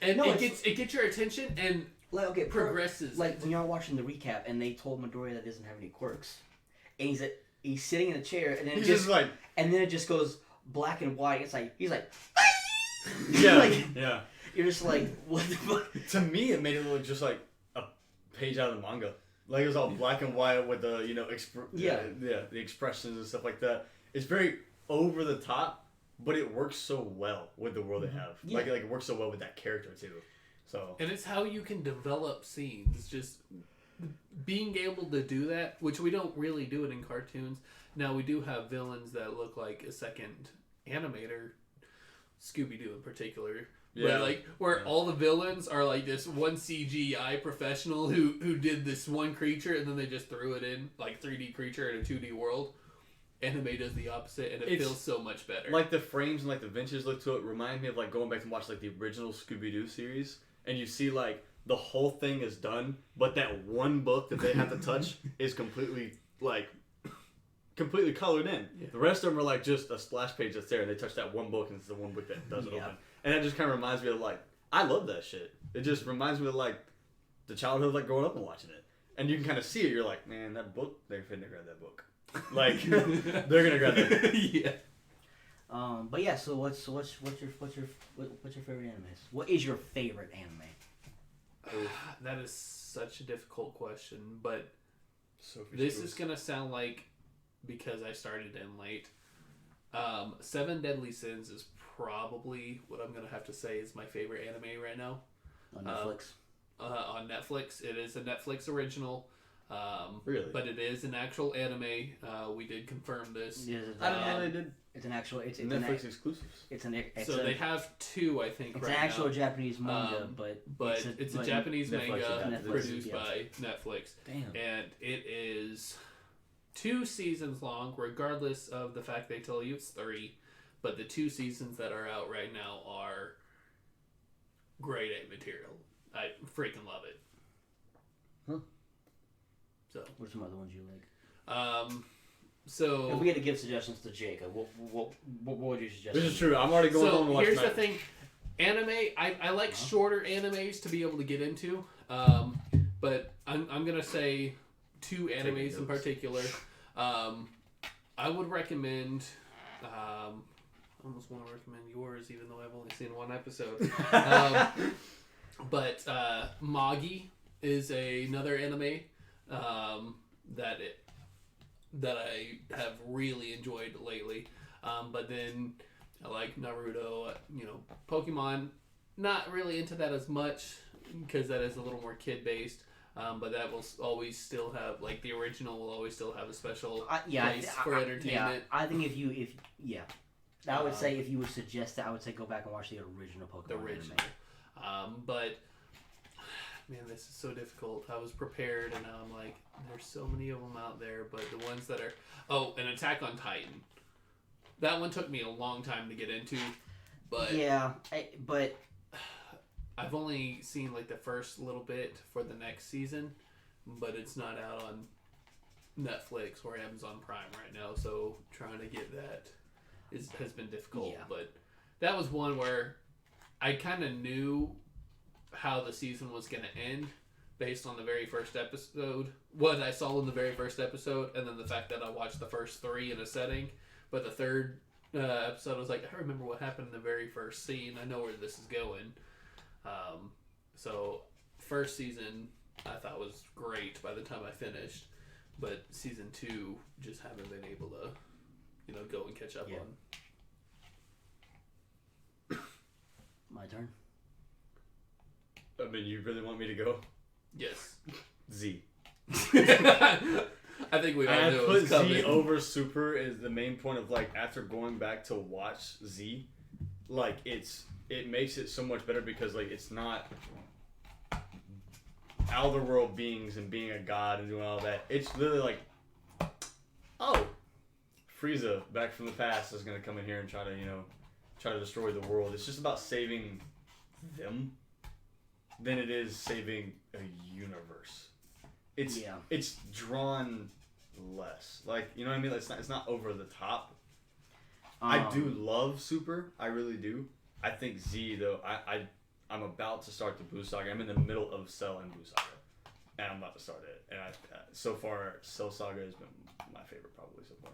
Speaker 3: and
Speaker 1: No,
Speaker 3: it gets your attention and
Speaker 1: like, okay,
Speaker 3: progresses.
Speaker 1: Like when y'all watching the recap and they told Midoriya that doesn't have any quirks, and he's sitting in a chair and then
Speaker 2: He's just like,
Speaker 1: and then it just goes black and white. It's like he's like,
Speaker 2: yeah,
Speaker 1: like,
Speaker 2: yeah.
Speaker 1: You're just like, what the fuck?
Speaker 2: To me, it made it look just like a page out of the manga. Like it was all black and white with the the expressions and stuff like that. It's very over the top, but it works so well with the world they have.
Speaker 1: Yeah.
Speaker 2: Like it works so well with that character too. So.
Speaker 3: And it's how you can develop scenes. Just being able to do that, which we don't really do it in cartoons. Now we do have villains that look like a second animator, Scooby-Doo in particular.
Speaker 2: Yeah.
Speaker 3: Where all the villains are like this one CGI professional who did this one creature and then they just threw it in like 3D creature in a 2D world. Anime does the opposite and it feels so much better.
Speaker 2: Like the frames and like the vintage look to it remind me of like going back and watch like the original Scooby-Doo series, and you see like the whole thing is done, but that one book that they have to touch is completely colored in. Yeah. The rest of them are like just a splash page that's there, and they touch that one book, and it's the one book that doesn't open. And that just kind of reminds me of like, I love that shit. It just reminds me of like the childhood, like growing up and watching it. And you can kind of see it. You're like, man, that book, they're finna grab that book. Like, they're gonna grab that.
Speaker 3: Yeah.
Speaker 1: But yeah. So what's your favorite animes? What is your favorite anime?
Speaker 3: That is such a difficult question, but
Speaker 2: Sophie's
Speaker 3: this
Speaker 2: Choice.
Speaker 3: is gonna sound like, because I started in late, Seven Deadly Sins is probably what I'm gonna have to say is my favorite anime right now.
Speaker 1: On Netflix.
Speaker 3: On Netflix, it is a Netflix original.
Speaker 2: Really?
Speaker 3: But it is an actual anime. We did confirm this.
Speaker 1: Yeah,
Speaker 2: I didn't know they did.
Speaker 1: It's an actual. It's
Speaker 2: Netflix exclusives.
Speaker 3: They have two, I think.
Speaker 1: It's
Speaker 3: right
Speaker 1: an actual
Speaker 3: now.
Speaker 1: Japanese manga, but
Speaker 3: it's a Japanese
Speaker 2: Netflix
Speaker 3: manga
Speaker 2: adapted it.
Speaker 3: produced by Netflix.
Speaker 1: Damn.
Speaker 3: And it is 2 seasons long, regardless of the fact they tell you it's 3. But the 2 seasons that are out right now are grade A material. I freaking love it.
Speaker 2: Huh.
Speaker 1: So, what are some other ones you like?
Speaker 3: So
Speaker 1: if we had to give suggestions to Jacob, what would you suggest?
Speaker 2: This is true. I'm already going home to watch
Speaker 3: here's
Speaker 2: tonight.
Speaker 3: the thing. Anime, I like shorter animes to be able to get into. But I'm going to say 2 animes in particular. I would recommend... I almost want to recommend yours, even though I've only seen 1 episode. But Magi is another anime that I have really enjoyed lately. But then I like Naruto, Pokemon. Not really into that as much because that is a little more kid based. But that will always still have, like, the original will always still have a special place for entertainment.
Speaker 1: I think I would say if you would suggest that, I would say go back and watch the original Pokemon.
Speaker 3: The original. But man, this is so difficult. I was prepared, and now I'm like, there's so many of them out there, but the ones that are... Oh, and Attack on Titan. That one took me a long time to get into, but...
Speaker 1: Yeah, but...
Speaker 3: I've only seen, like, the first little bit for the next season, but it's not out on Netflix or Amazon Prime right now, so trying to get that has been difficult.
Speaker 1: Yeah.
Speaker 3: But that was one where I kind of knew how the season was going to end based on the very first episode, what I saw in the very first episode, and then the fact that I watched the first 3 in a setting. But the third episode, I was like, I remember what happened in the very first scene. I know where this is going. So first season I thought was great by the time I finished, but season 2 just haven't been able to, go and catch up on.
Speaker 1: My turn.
Speaker 2: I mean, you really want me to go?
Speaker 3: Yes.
Speaker 2: Z.
Speaker 3: I think we all
Speaker 2: I
Speaker 3: knew it
Speaker 2: put
Speaker 3: was coming.
Speaker 2: Z over Super is the main point of, like, after going back to watch Z, like, it makes it so much better because, like, it's not outer world beings and being a god and doing all that. It's literally like, oh, Frieza back from the past is gonna come in here and try to destroy the world. It's just about saving them than it is saving a universe. It's drawn less, like, you know what I mean? It's not over the top. I do love Super. I really do. I think Z though. I'm about to start the Boo Saga. I'm in the middle of Cell and Boo Saga, and I'm about to start it. And so far, Cell Saga has been my favorite probably so far.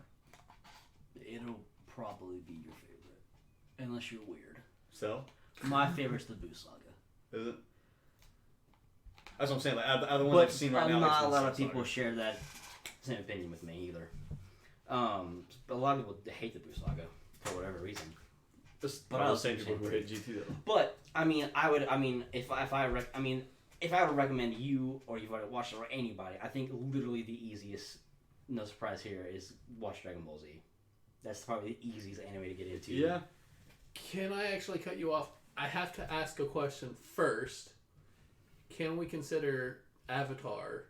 Speaker 1: It'll probably be your favorite, unless you're weird.
Speaker 2: Cell.
Speaker 1: My favorite's the Boo Saga.
Speaker 2: Is it? That's what I'm saying. Like, out of the ones I've seen right now,
Speaker 1: not a lot
Speaker 2: Cell
Speaker 1: of people
Speaker 2: Saga.
Speaker 1: share that same opinion with me either. A lot of people hate the Boo Saga for whatever reason.
Speaker 2: But I was saying people who hate GT though.
Speaker 1: But if I were to recommend you or you've already watched it or anybody, I think literally the easiest, no surprise here, is watch Dragon Ball Z. That's probably the easiest anime to get into.
Speaker 2: Yeah.
Speaker 3: Can I actually cut you off? I have to ask a question first. Can we consider Avatar,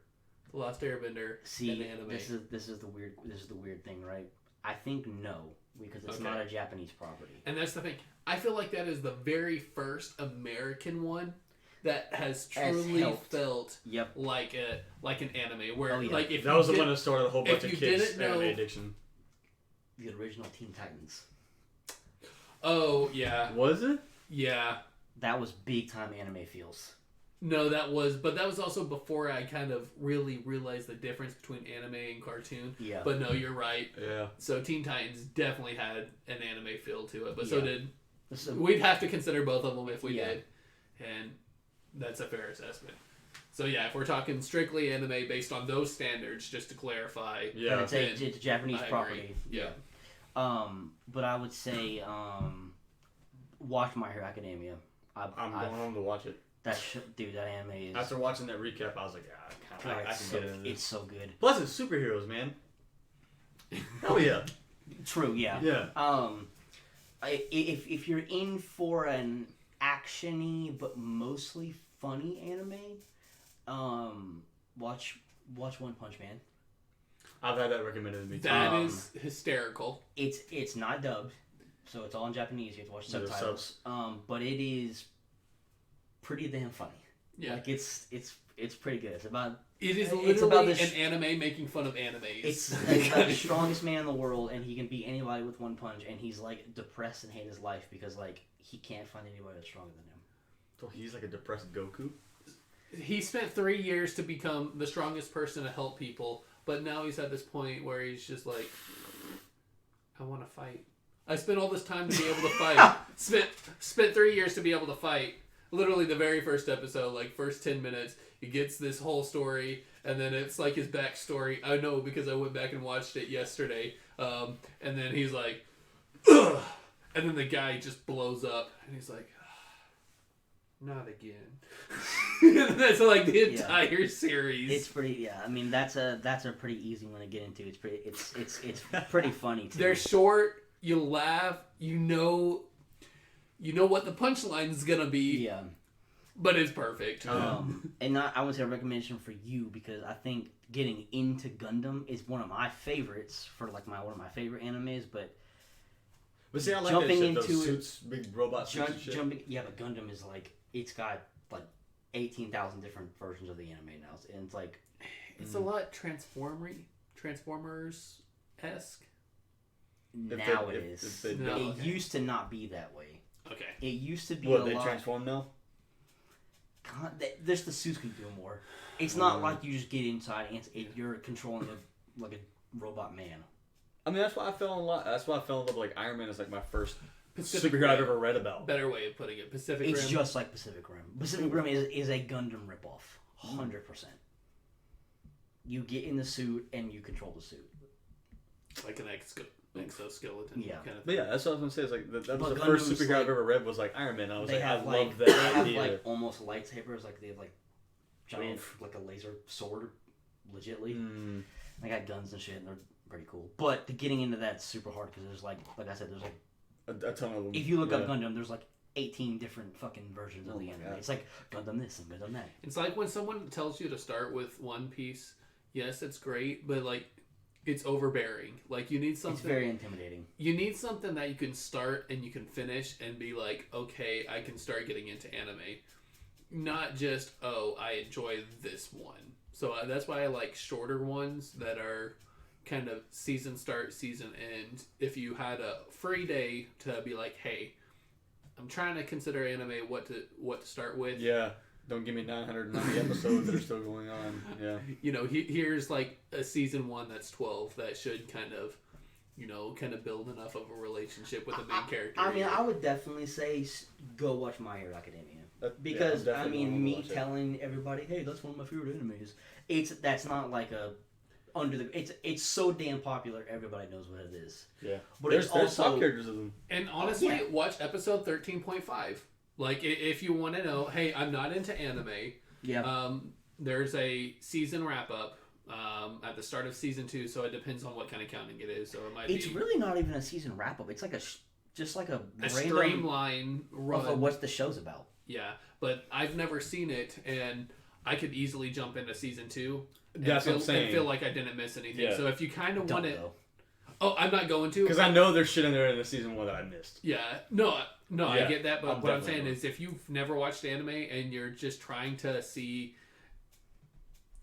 Speaker 3: The Last Airbender, an anime?
Speaker 1: This is the weird thing, right? I think no, because it's not a Japanese property.
Speaker 3: And that's the thing. I feel like that is the very first American one that has truly felt like an anime. Where like if
Speaker 2: that was the one that started a whole bunch of kids' anime addiction.
Speaker 1: The original Teen Titans.
Speaker 3: Oh yeah.
Speaker 2: Was it?
Speaker 3: Yeah.
Speaker 1: That was big time anime feels.
Speaker 3: No, that was also before I kind of really realized the difference between anime and cartoon.
Speaker 1: Yeah.
Speaker 3: But no, you're right.
Speaker 2: Yeah.
Speaker 3: So Teen Titans definitely had an anime feel to it, but so did. We'd have to consider both of them if we did, and that's a fair assessment. So yeah, if we're talking strictly anime based on those standards, just to clarify,
Speaker 1: it's a Japanese property.
Speaker 3: Yeah.
Speaker 1: But I would say, watch My Hero Academia.
Speaker 2: I'm going home to watch it.
Speaker 1: That anime is.
Speaker 2: After watching that recap, I was like, I can go.
Speaker 1: It's so good.
Speaker 2: Plus, it's superheroes, man. Hell yeah.
Speaker 1: True. Yeah.
Speaker 2: Yeah.
Speaker 1: If you're in for an actiony but mostly funny anime, watch One Punch Man.
Speaker 2: I've had that recommended to me.
Speaker 3: That is hysterical.
Speaker 1: It's not dubbed, so it's all in Japanese. You have to watch subtitles. But it is pretty damn funny.
Speaker 3: Yeah,
Speaker 1: like it's pretty good.
Speaker 3: It is literally an anime making fun of animes.
Speaker 1: It's the strongest man in the world, and he can beat anybody with one punch. And he's like depressed and hate his life because like he can't find anybody that's stronger than him.
Speaker 2: So he's like a depressed Goku.
Speaker 3: He spent 3 years to become the strongest person to help people, but now he's at this point where he's just like, I want to fight. I spent all this time to be able to fight. Spent 3 years to be able to fight. Literally the very first episode, like first 10 minutes, he gets this whole story, and then it's like his backstory. I know because I went back and watched it yesterday. And then he's like, ugh! And then the guy just blows up, and he's like, not again. That's like the entire series.
Speaker 1: It's pretty. Yeah, I mean that's a pretty easy one to get into. It's pretty funny too.
Speaker 3: They're short. You laugh. You know what the punchline is gonna be.
Speaker 1: Yeah.
Speaker 3: But it's perfect.
Speaker 1: And I would say a recommendation for you because I think getting into Gundam is one of my favorites for like one of my favorite animes. But
Speaker 2: see, I like
Speaker 1: jumping
Speaker 2: that shit,
Speaker 1: into
Speaker 2: those suits, big robot suits and shit.
Speaker 1: But Gundam is like it's got like 18,000 different versions of the anime now, and it's like
Speaker 3: it's a lot Transformers-esque.
Speaker 1: Now it is. It used to not be that way.
Speaker 3: Okay.
Speaker 1: It used to be
Speaker 2: What, they transform now?
Speaker 1: God, the suits can do more. It's not like you just get inside and you're controlling like a robot man.
Speaker 2: I mean, that's why I fell in love. That's why I fell in love with like Iron Man. Is like my first
Speaker 3: Pacific
Speaker 2: superhero
Speaker 3: Rim.
Speaker 2: I've ever read about.
Speaker 3: Better way of putting it. Pacific Rim.
Speaker 1: It's just like Pacific Rim. Pacific Rim is a Gundam ripoff. 100%. You get in the suit and you control the suit.
Speaker 3: Like an exoskeleton kind of thing.
Speaker 2: But yeah, that's what I was gonna say. It's like that was the
Speaker 1: Gundam's
Speaker 2: first superhero I've ever read was like Iron Man. I was like, I love that
Speaker 1: They have
Speaker 2: idea.
Speaker 1: like almost lightsabers. Like they have like giant like a laser sword, legitly. They got guns and shit, and they're pretty cool. But getting into that's super hard because there's like I said, there's like
Speaker 2: a ton of them.
Speaker 1: If you look up Gundam, there's like 18 different fucking versions of the anime. It's like Gundam this and Gundam that.
Speaker 3: It's like when someone tells you to start with One Piece. Yes, it's great, but like it's overbearing. Like you need something.
Speaker 1: It's very intimidating.
Speaker 3: You need something that you can start and you can finish and be like, okay, I can start getting into anime. Not just I enjoy this one. So that's why I like shorter ones that are kind of season start, season end, if you had a free day to be like, hey, I'm trying to consider anime, what to start with.
Speaker 2: Yeah. Don't give me 990 episodes that are still going on. Yeah.
Speaker 3: You know, here's like a season 1 that's 12 that should kind of, you know, kind of build enough of a relationship with the main character.
Speaker 1: I mean, I would definitely say go watch My Hero Academia. Because, I mean, me telling everybody, hey, that's one of my favorite animes, that's not like a it's so damn popular, everybody knows what it is.
Speaker 2: Yeah.
Speaker 1: But
Speaker 2: there's
Speaker 1: also
Speaker 2: top characters of them.
Speaker 3: And honestly, watch episode 13.5. Like, if you want to know, hey, I'm not into anime.
Speaker 1: Yeah.
Speaker 3: There's a season wrap up at the start of season 2, so it depends on what kind of counting it is. So it might
Speaker 1: it's really not even a season wrap up. It's like just like a
Speaker 3: streamline run
Speaker 1: of what the show's about.
Speaker 3: Yeah, but I've never seen it, and I could easily jump into season 2
Speaker 2: That's what I'm saying.
Speaker 3: and feel like I didn't miss anything.
Speaker 2: Yeah.
Speaker 3: So if you kind of want it,
Speaker 1: Though.
Speaker 3: oh, I'm not going to,
Speaker 2: because I know there's shit in there in the season 1 that I missed.
Speaker 3: Yeah, no,
Speaker 2: Yeah,
Speaker 3: I get that, but what I'm saying
Speaker 2: going.
Speaker 3: is, if you've never watched anime and you're just trying to see,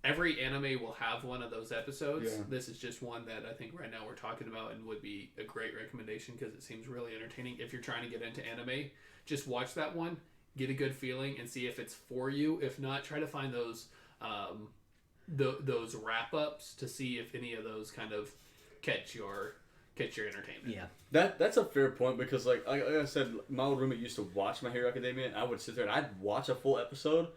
Speaker 3: every anime will have one of those episodes.
Speaker 2: Yeah.
Speaker 3: This is just one that I think right now we're talking about and would be a great recommendation because it seems really entertaining. If you're trying to get into anime, just watch that one, get a good feeling, and see if it's for you. If not, try to find those those wrap ups to see if any of those kind of catch your entertainment.
Speaker 1: Yeah.
Speaker 2: That's a fair point because like I said, my old roommate used to watch My Hero Academia, and I would sit there and I'd watch a full episode,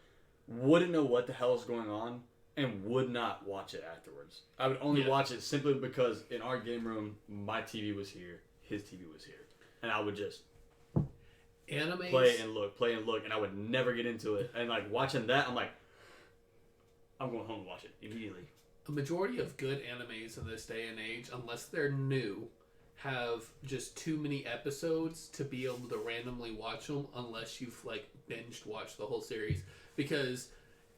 Speaker 2: wouldn't know what the hell is going on, and would not watch it afterwards. I would only watch it simply because in our game room, my TV was here, his TV was here, and I would just play and look, and I would never get into it. And like watching that, I'm like, I'm going home and watch it immediately.
Speaker 3: A majority of good animes in this day and age, unless they're new, have just too many episodes to be able to randomly watch them unless you've like binged watched the whole series, because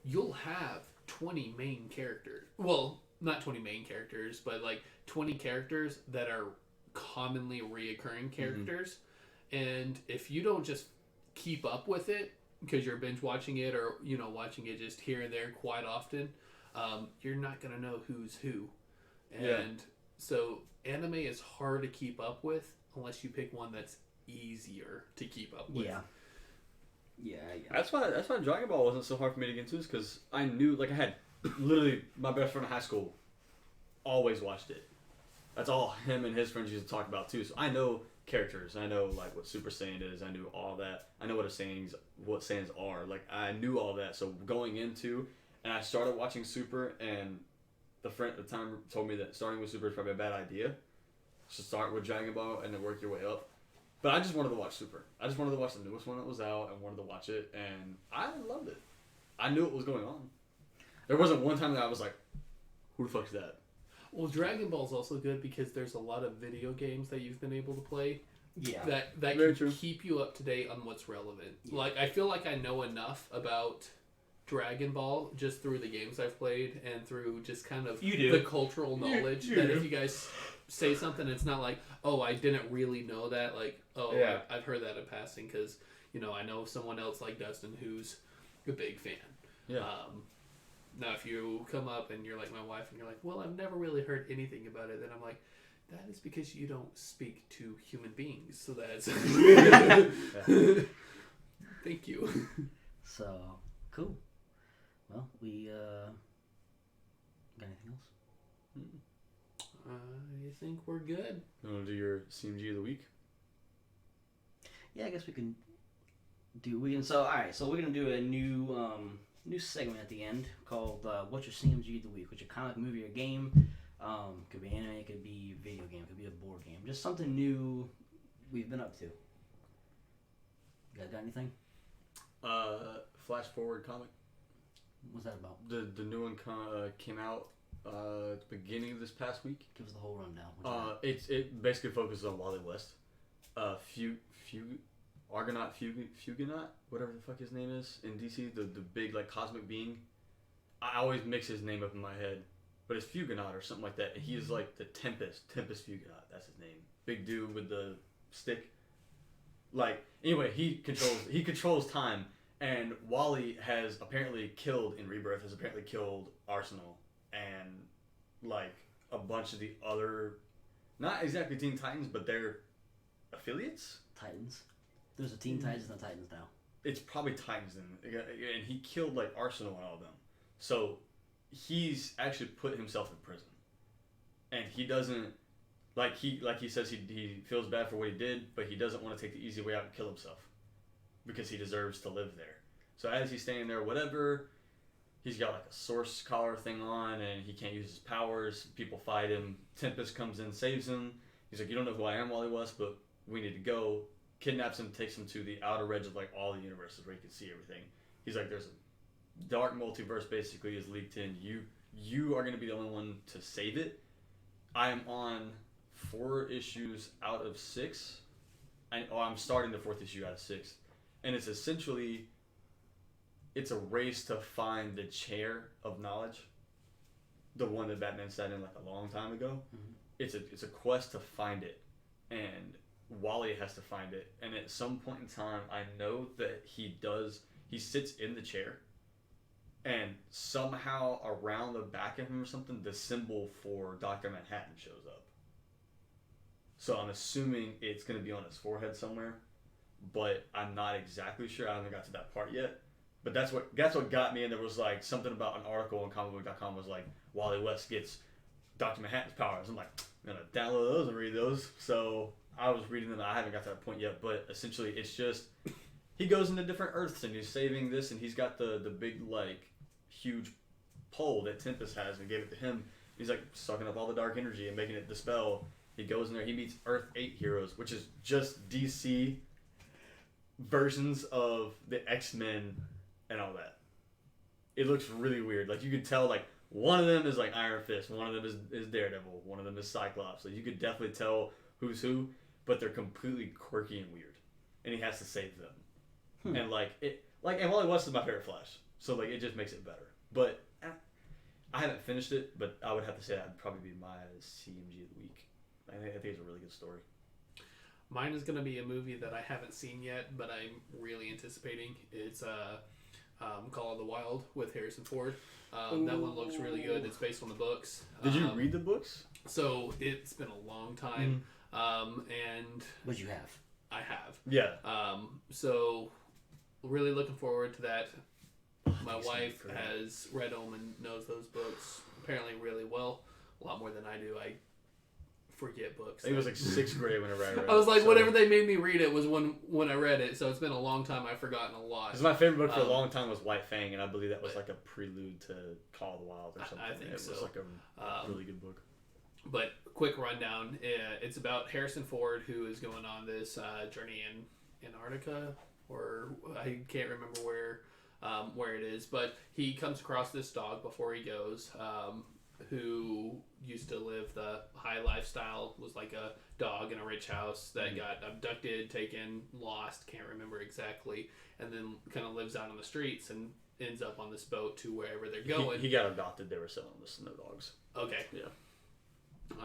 Speaker 3: you'll have 20 main characters. Well, not 20 main characters, but like 20 characters that are commonly reoccurring characters. Mm-hmm. And if you don't just keep up with it because you're binge watching it or, you know, watching it just here and there quite often, you're not going to know who's who. And so anime is hard to keep up with unless you pick one that's easier to keep up with.
Speaker 1: Yeah.
Speaker 2: That's why Dragon Ball wasn't so hard for me to get into, is because I knew, like, I had literally my best friend in high school always watched it. That's all him and his friends used to talk about too. So I know characters. I know like what Super Saiyan is. I knew all that. I know what Saiyans are. Like I knew all that. So going into, and I started watching Super, and the friend at the time told me that starting with Super is probably a bad idea. So start with Dragon Ball and then work your way up. But I just wanted to watch Super. I just wanted to watch the newest one that was out and wanted to watch it, and I loved it. I knew what was going on. There wasn't one time that I was like, who the fuck is that?
Speaker 3: Well, Dragon Ball's also good because there's a lot of video games that you've been able to play that
Speaker 2: Very
Speaker 3: can
Speaker 2: true.
Speaker 3: keep you up to date on what's relevant. Yeah. Like, I feel like I know enough about Dragon Ball just through the games I've played and through just kind of the cultural knowledge that if you guys say something, it's not like, oh, I didn't really know that. Like, oh, yeah. I've heard that in passing because, you know, I know someone else like Dustin who's a big fan.
Speaker 2: Yeah.
Speaker 3: Now, if you come up and you're like my wife and you're like, well, I've never really heard anything about it, then I'm like, that is because you don't speak to human beings. So that's... Thank you.
Speaker 1: So, cool. Well, we, got anything else?
Speaker 3: I think we're good.
Speaker 2: You want to do your C.M.G of the week?
Speaker 1: Yeah, I guess we can do... So, alright, so we're going to do a new segment at the end called What's Your C.M.G of the Week, which is a comic, movie, or game. Could be anime, could be video game, could be a board game. Just something new we've been up to. You guys got anything?
Speaker 2: Flash Forward comic.
Speaker 1: What's that about?
Speaker 2: The new one came out at the beginning of this past week.
Speaker 1: Give us the whole rundown.
Speaker 2: It basically focuses on Wally West. Argonaut Fugonaut, whatever the fuck his name is in DC, the big like cosmic being. I always mix his name up in my head, but it's Fugonaut or something like that. He is like the Tempest Fugonaut. That's his name. Big dude with the stick. Like anyway, he controls time, and Wally has apparently killed Arsenal, and like a bunch of the other, not exactly Teen Titans, but their affiliates.
Speaker 1: Titans. There's a Teen Titans and the Titans now.
Speaker 2: It's probably Titans then, and he killed like Arsenal and all of them. So he's actually put himself in prison, and he doesn't like he says he feels bad for what he did, but he doesn't want to take the easy way out and kill himself because he deserves to live there. So as he's staying there, whatever, he's got like a source collar thing on, and he can't use his powers. People fight him. Tempest comes in, saves him. He's like, "You don't know who I am, Wally West, but we need to go." Kidnaps him, takes him to the outer edge of like all the universes where he can see everything. He's like, "There's a dark multiverse basically is leaked in. You are going to be the only one to save it. I am on 4 issues out of 6. I'm starting the 4th issue out of 6, and it's essentially it's a race to find the chair of knowledge, the one that Batman sat in like a long time ago. Mm-hmm. It's a quest to find it, and Wally has to find it. And at some point in time, I know that he sits in the chair, and somehow around the back of him or something, the symbol for Dr. Manhattan shows up. So I'm assuming it's going to be on his forehead somewhere, but I'm not exactly sure. I haven't got to that part yet. But that's what got me, and there was like something about an article on comicbook.com was like, Wally West gets Dr. Manhattan's powers. I'm like, I'm going to download those and read those. So I was reading them. I haven't got to that point yet, but essentially it's just he goes into different Earths and he's saving this, and he's got the big like huge pole that Tempest has and gave it to him. He's like sucking up all the dark energy and making it dispel. He goes in there. He meets Earth 8 heroes, which is just DC versions of the X-Men and all that. It looks really weird. Like you could tell like one of them is like Iron Fist, one of them is Daredevil, one of them is Cyclops. So you could definitely tell who's who, but they're completely quirky and weird, and he has to save them. And and Wally West is my favorite Flash, so like it just makes it better. But I haven't finished it, but I would have to say that'd probably be my C.M.G. of the week. I think it's a really good story.
Speaker 3: Mine is going to be a movie that I haven't seen yet, but I'm really anticipating. It's Call of the Wild with Harrison Ford. That one looks really good. It's based on the books.
Speaker 2: Did you read the books?
Speaker 3: So it's been a long time. And
Speaker 1: What you have?
Speaker 3: I have.
Speaker 2: Yeah.
Speaker 3: So really looking forward to that. My wife has read them and knows those books apparently really well. A lot more than I do. I forget books.
Speaker 2: I think it was like 6th grade whenever I read it.
Speaker 3: I was like, whatever they made me read it was when I read it. So it's been a long time. I've forgotten a lot.
Speaker 2: Because my favorite book for a long time was White Fang, and I believe that was like a prelude to Call of the Wild or something.
Speaker 3: I think
Speaker 2: it was like a really good book.
Speaker 3: But quick rundown. It's about Harrison Ford, who is going on this journey in Antarctica, or I can't remember where it is. But he comes across this dog before he goes, who used to live the high lifestyle, was like a dog in a rich house that got abducted, taken, lost, can't remember exactly, and then kind of lives out on the streets and ends up on this boat to wherever they're going.
Speaker 2: He got adopted. They were selling the snow dogs.
Speaker 3: Okay.
Speaker 2: Yeah.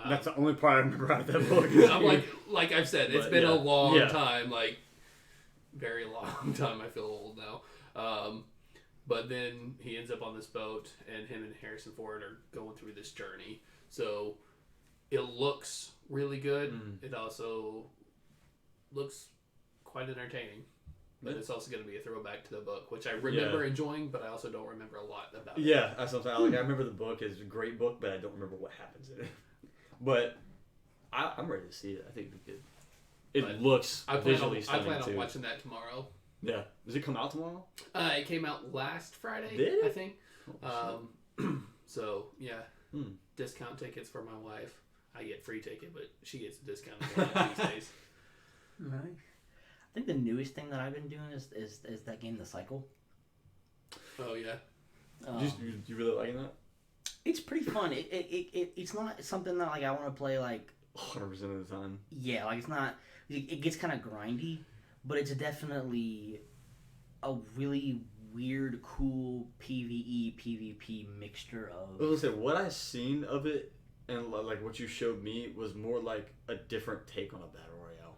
Speaker 2: That's the only part I remember out of that book.
Speaker 3: I'm like I've said, it's been a long time, like very long time. I feel old now. But then he ends up on this boat, and him and Harrison Ford are going through this journey. So it looks really good. It also looks quite entertaining. But it's also going to be a throwback to the book, which I remember enjoying, but I also don't remember a lot about it.
Speaker 2: Yeah, that's what I'm saying. Like, I remember the book is a great book, but I don't remember what happens in it. But I'm ready to see it. I think it looks visually stunning,
Speaker 3: I plan on watching that tomorrow.
Speaker 2: Yeah. Does it come out tomorrow?
Speaker 3: It came out last Friday,
Speaker 2: Did it?
Speaker 3: I think. So, yeah. Discount tickets for my wife. I get free ticket, but she gets a discount these days.
Speaker 1: Right. I think the newest thing that I've been doing is that game, The Cycle.
Speaker 3: Oh, yeah.
Speaker 2: You really liking that?
Speaker 1: It's pretty fun. It's not something that like I want to play like
Speaker 2: 100% of the time.
Speaker 1: Yeah, like it's not. It gets kind of grindy, but it's definitely a really weird, cool PvE PvP mixture of.
Speaker 2: I was gonna say what I seen of it and like what you showed me was more like a different take on a battle royale.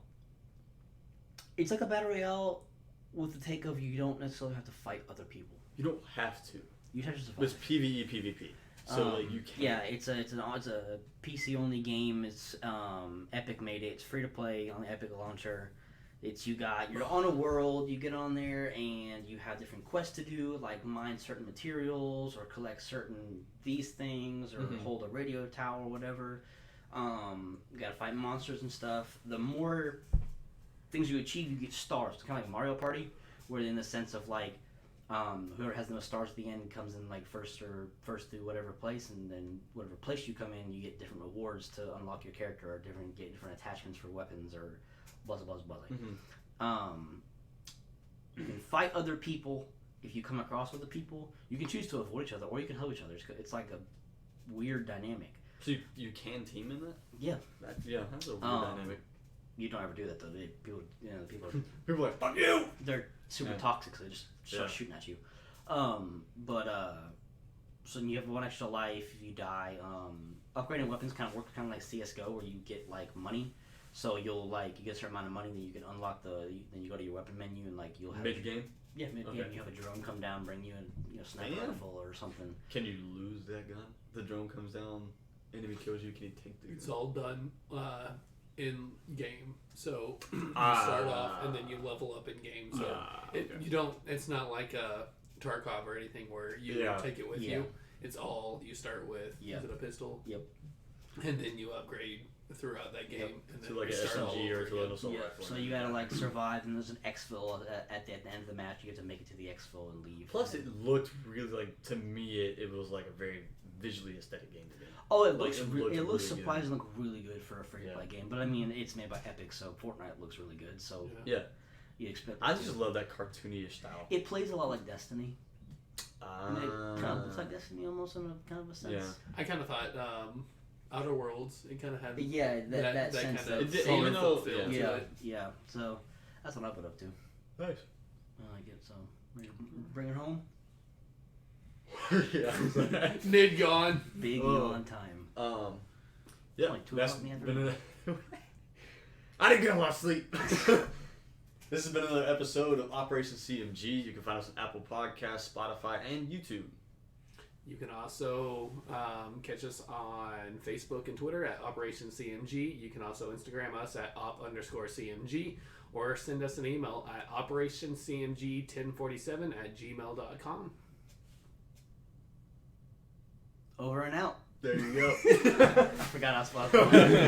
Speaker 1: It's like a battle royale with the take of you don't necessarily have to fight other people.
Speaker 2: You don't have to.
Speaker 1: You just have to fight.
Speaker 2: But it's PvE PvP. So like you can't.
Speaker 1: Yeah, it's a PC only game. It's Epic made it. It's free to play on the Epic launcher. You're on a world. You get on there and you have different quests to do, like mine certain materials or collect certain these things or hold a radio tower or whatever. You gotta fight monsters and stuff. The more things you achieve, you get stars. It's kind of like Mario Party, where in the sense of like. Whoever has the most stars at the end comes in like first through whatever place, and then whatever place you come in, you get different rewards to unlock your character or get different attachments for weapons or blah blah blah blah. You can fight other people if you come across other people. You can choose to avoid each other or you can help each other. It's like a weird dynamic.
Speaker 2: So you can team in that?
Speaker 1: Yeah.
Speaker 2: That's a weird dynamic.
Speaker 1: You don't ever do that though. People are
Speaker 2: People are like, fuck you!
Speaker 1: They're super toxic, so they just start shooting at you. So you have one extra life if you die. Upgrading weapons kind of works kind of like CS:GO, where you get like money. So you get a certain amount of money, then you can unlock then you go to your weapon menu and like you'll have
Speaker 2: mid game.
Speaker 1: Yeah, mid game. You have a drone come down, bring you a sniper rifle or something.
Speaker 2: Can you lose that gun? The drone comes down, enemy kills you. Can you take the gun?
Speaker 3: It's all done in game. So you start off and then you level up in game. So you don't. It's not like a Tarkov or anything where you take it with you. It's all you start with. Is it a pistol?
Speaker 1: Yep.
Speaker 3: And then you upgrade throughout that game. And then
Speaker 2: to like an SMG or to an assault rifle.
Speaker 1: So you gotta like survive, and there's an exfil at the end of the match. You have to make it to the exfil and leave.
Speaker 2: Plus, it looked really like, to me, it was like a very visually aesthetic game to me.
Speaker 1: Oh, it looks surprisingly really good for a free-to-play game. But I mean, it's made by Epic, so Fortnite looks really good. So you expect.
Speaker 2: I just love that cartoony-ish style.
Speaker 1: It plays a lot like Destiny. And it kind of looks like Destiny almost in a kind of a sense.
Speaker 2: Yeah.
Speaker 3: I kind of thought Outer Worlds. It kind of had
Speaker 1: that sense
Speaker 3: kind of
Speaker 1: feel
Speaker 3: to it.
Speaker 1: Yeah. So that's what I put up to.
Speaker 2: Nice.
Speaker 1: I like it. So bring it home.
Speaker 3: Nid gone.
Speaker 1: Big yawn time.
Speaker 2: Yeah.
Speaker 1: Like 2
Speaker 2: That's
Speaker 1: o'clock in the
Speaker 2: been
Speaker 1: afternoon.
Speaker 2: I didn't get a lot of sleep. This has been another episode of Operation C.M.G. You can find us on Apple Podcasts, Spotify, and YouTube.
Speaker 3: You can also catch us on Facebook and Twitter at Operation CMG. You can also Instagram us at op_CMG or send us an email at operationcmg1047@gmail.com.
Speaker 1: Over and out.
Speaker 2: There you go.
Speaker 1: I forgot how Spotify.